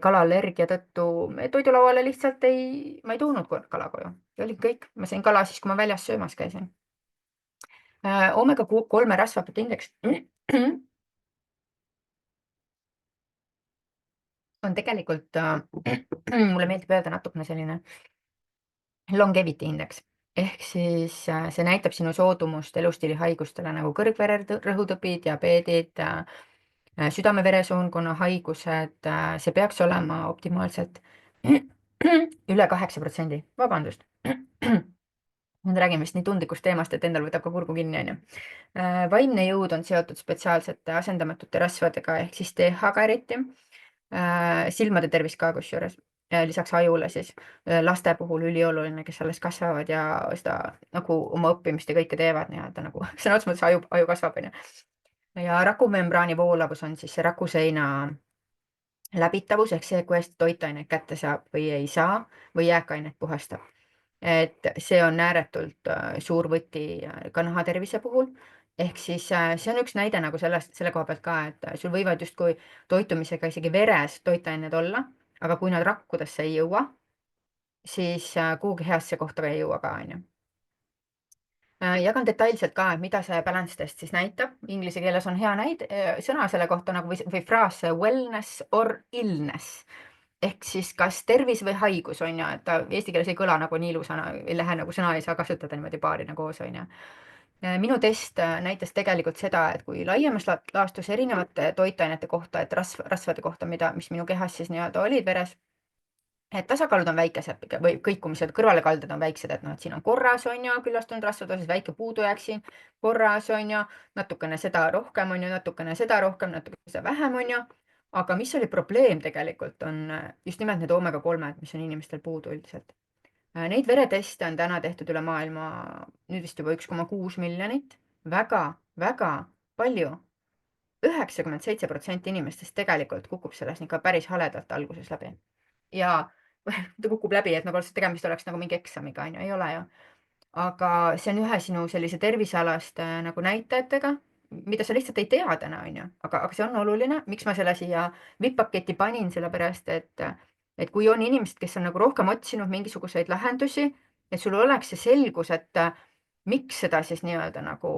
kalaallergia tõttu toidulauale lihtsalt ma ei toonud kala koju. Ja oli kõik. Ma sõin kala siis, kui ma väljas söömas käisin. Omega 3 rasvhapete indeks on tegelikult, mulle meeldib öelda natukene selline longevity indeks. Ehk siis see näitab sinu soodumust elustiilihaigustele nagu kõrgvererõhutõbi, diabeedid, südame-veresoonkonna haigused, see peaks olema optimaalselt üle 8%. Vabandust. Nüüd räägime vist nii tundlikust teemast, et endal võtab ka kurgu kinni, on ju. Vaimne jõud on seotud spetsiaalsete asendamatute rasvadega ehk siis TH-ga eriti. Silmade tervis ka kusjuures, lisaks ajule siis laste puhul ülioluline, kes alles kasvavad ja seda nagu oma õppimist ja kõike teevad nii-öelda nagu sõna otseses mõttes aju kasvab, on ju. Ja rakumembraani voolavus on siis see rakuseina läbitavus ehk see, kui hästi toitaineid kätte saab või ei saa või jääkainet puhastab. Et see on ääretult suur võti ka nahatervise puhul. Ehk siis see on üks näide nagu selle koha pealt ka, et sul võivad justkui toitumisega isegi veres toitained olla, aga kui nad rakkudesse ei jõua, siis kuhugi heasse kohta ei jõua ka, on ju. Jagan detailselt ka, mida see balance test siis näitab. Inglise keeles on hea sõna selle kohta nagu või fraas wellness or illness. Ehk siis kas tervis või haigus, on ju, et eesti keeles ei kõla nagu nii ilusana, ei lähe nagu sõna ei saa kasutada niimoodi paarina koos, on ju. Minu test näitas tegelikult seda, et kui laiemas laastus erinevate toitainete kohta, et rasvade kohta, mis minu kehas siis nii-öelda olid veres, et tasakaalud on väikesed või kõikumised, kõrvalekalded on väiksed, et noh, et siin on korras, on ju, küllastunud rasvadoses, väike puudujääk siin korras, on ju, natukene seda rohkem, on ju, natukene seda rohkem, natukene seda vähem, on ju. Aga mis oli probleem tegelikult, on just nimelt need oomega 3, mis on inimestel puudu üldiselt. Neid vereteste on täna tehtud üle maailma nüüd vist juba 1,6 miljonit. Väga, väga palju. 97% inimestest tegelikult kukub selles ikka päris haledalt alguses läbi. Ja ta kukub läbi, et nagu tegemist oleks nagu mingi eksamiga, on ju, ei ole ju. Aga see on ühe sinu sellise tervisealaste nagu näitajatega, mida sa lihtsalt ei tea täna, on ju. Aga see on oluline. Miks ma selle siia VIP-paketti panin, sellepärast, et kui on inimesed, kes on nagu rohkem otsinud mingisuguseid lahendusi, et sul oleks see selgus, et miks seda siis nii-öelda nagu,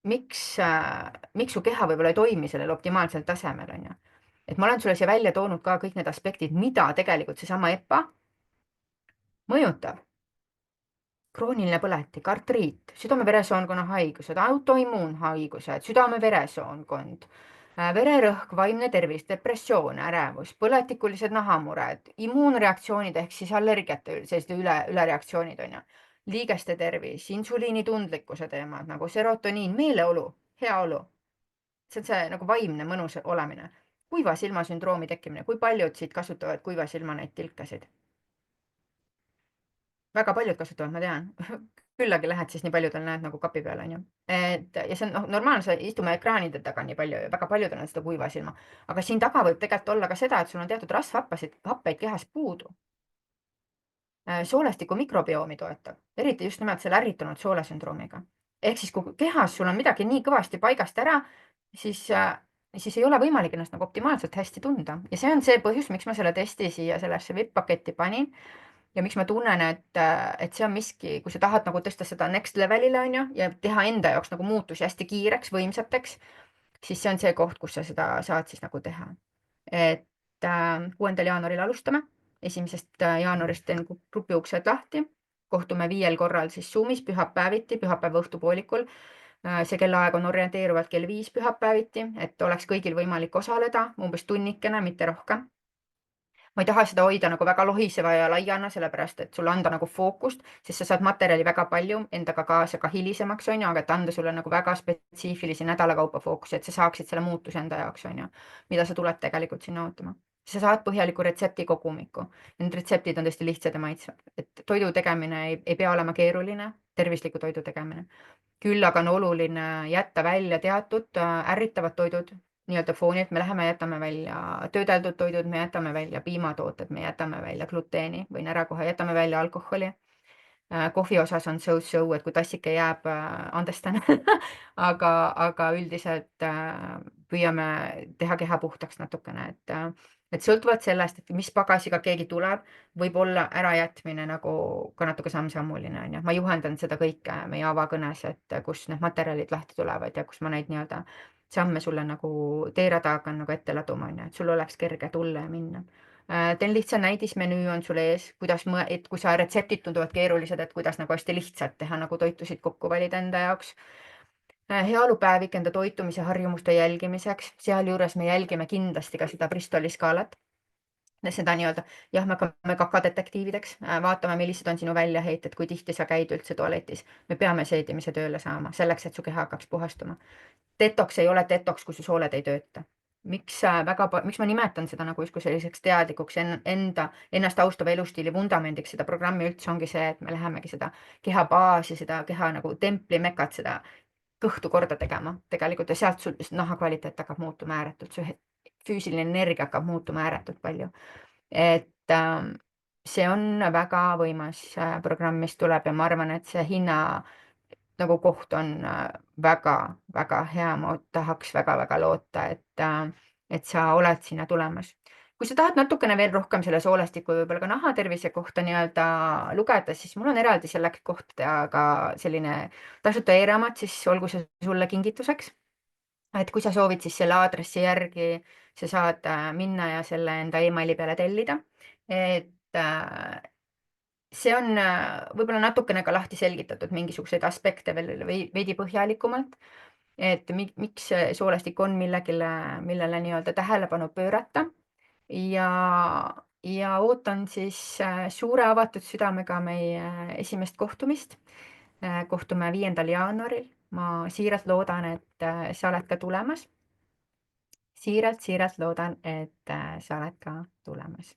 miks su keha võib-olla ei toimi sellel optimaalsel tasemel, on ju. Et ma olen sulle siia välja toonud ka kõik need aspektid, mida tegelikult seesama EPA mõjutab. Krooniline põletik, artriit, südame-veresoonkonna haigused, autoimmuunhaigused, südame-veresoonkond, vererõhk, vaimne tervis, depressioon, ärevus, põletikulised nahamured, immuunreaktsioonid ehk siis allergiate, sellised ülereaktsioonid, on ju. Liigeste tervis, insuliinitundlikkuse teemad nagu serotoniin, meeleolu, heaolu. See on see nagu vaimne mõnus olemine. Kuiva silma sündroomi tekkimine, kui paljud siit kasutavad kuiva silma neid tilkasid? Väga paljud kasutavad, ma tean. Küllagi lähed, siis nii paljudel näed nagu kapi peal, on ju. Ja see on normaalne, istume ekraanide taga nii palju ja väga paljudel on seda kuiva silma. Aga siin taga võib tegelikult olla ka seda, et sul on teatud rasvhappeid kehas puudu. Soolestiku mikrobiomi toetab, eriti just nimelt selle ärritunud soolesündroomiga. Ehk siis, kui kehas sul on midagi nii kõvasti paigast ära, siis siis ei ole võimalik ennast nagu optimaalselt hästi tunda ja see on see põhjus, miks ma selle testi siia sellesse VIP-paketti panin ja miks ma tunnen, et see on miski, kui sa tahad nagu tõsta seda next level'ile, on ju, ja teha enda jaoks nagu muutusi hästi kiireks, võimsateks, siis see on see koht, kus sa seda saad siis nagu teha. Et 6. jaanuaril alustame, 1. jaanuarist teen grupi uksed lahti, kohtume 5 korral siis Zoomis pühapäeviti, pühapäeva õhtupoolikul. See kellaaeg on orienteeruvalt kell 5 pühapäeviti, et oleks kõigil võimalik osaleda, umbes tunnikene, mitte rohkem. Ma ei taha seda hoida nagu väga lohiseva ja laiana, sellepärast et sulle anda nagu fookust, sest sa saad materjali väga palju endaga kaasa ka hilisemaks, on ju, aga et anda sulle nagu väga spetsiifilisi nädala kaupa fookusi, et sa saaksid selle muutuse enda jaoks, on ju, mida sa tuled tegelikult sinna ootama. Sa saad põhjaliku retsepti kogumiku. Need retseptid on tõesti lihtsad ja maitsvad, et toidu tegemine ei pea olema keeruline, tervisliku toidu tegemine. Küll aga on oluline jätta välja teatud ärritavad toidud, nii-öelda fooni, et me läheme, jätame välja töödeldud toidud, me jätame välja piimatooted, me jätame välja gluteeni, võin ära kohe, jätame välja alkoholi. Kohvi osas on so-so, et kui tassike jääb, andestan aga üldiselt püüame teha keha puhtaks natukene, et sõltuvalt sellest, et mis pagasiga keegi tuleb, võib olla ärajätmine nagu ka natuke samm-sammuline, on ju. Ma juhendan seda kõike meie avakõnes, et kus need materjalid lahti tulevad ja kus ma neid nii-öelda samme sulle nagu teerada hakkan nagu ette laduma, on ju, et sul oleks kerge tulla ja minna. Teen lihtsa näidismenüü on sul ees, et kui sa retseptid tunduvad keerulised, et kuidas nagu hästi lihtsalt teha nagu toitusid kokku valida enda jaoks. Heaolupäevik enda toitumise harjumuste jälgimiseks, sealjuures me jälgime kindlasti ka seda Bristoli skaalat. Seda nii-öelda, jah, me hakkame kakadetektiivideks, vaatame, millised on sinu väljaheited, kui tihti sa käid üldse tualetis. Me peame seedimise tööle saama selleks, et su keha hakkaks puhastuma. Detoks ei ole detoks, kui su sooled ei tööta. Miks ma nimetan seda nagu justkui selliseks teadlikuks ennast austava elustiili vundamendiks, seda programmi üldse ongi see, et me lähemegi seda keha baasi, seda keha nagu templimekat, seda kõhtu korda tegema tegelikult ja sealt sul naha kvaliteet hakkab muutuma ääretult, su füüsiline energia hakkab muutuma ääretult palju. Et see on väga võimas programm, mis tuleb ja ma arvan, et see hinna nagu koht on väga-väga hea, ma tahaks väga-väga loota, et sa oled sinna tulemas. Kui sa tahad natukene veel rohkem selle soolestiku võib-olla ka nahatervise kohta nii-öelda lugeda, siis mul on eraldi selleks kohta ka selline tasuta e-raamat, siis olgu see sulle kingituseks. Et kui sa soovid, siis selle aadressi järgi sa saad minna ja selle enda emaili peale tellida. Et see on võib-olla natukene ka lahti selgitatud mingisuguseid aspekte veel veidi põhjalikumalt, et miks see soolestik on millele nii-öelda tähelepanu pöörata ja ootan siis suure avatud südamega meie esimest kohtumist. Kohtume 5. jaanuaril. Ma siiralt loodan, et sa oled ka tulemas. Siiralt loodan, et sa oled ka tulemas.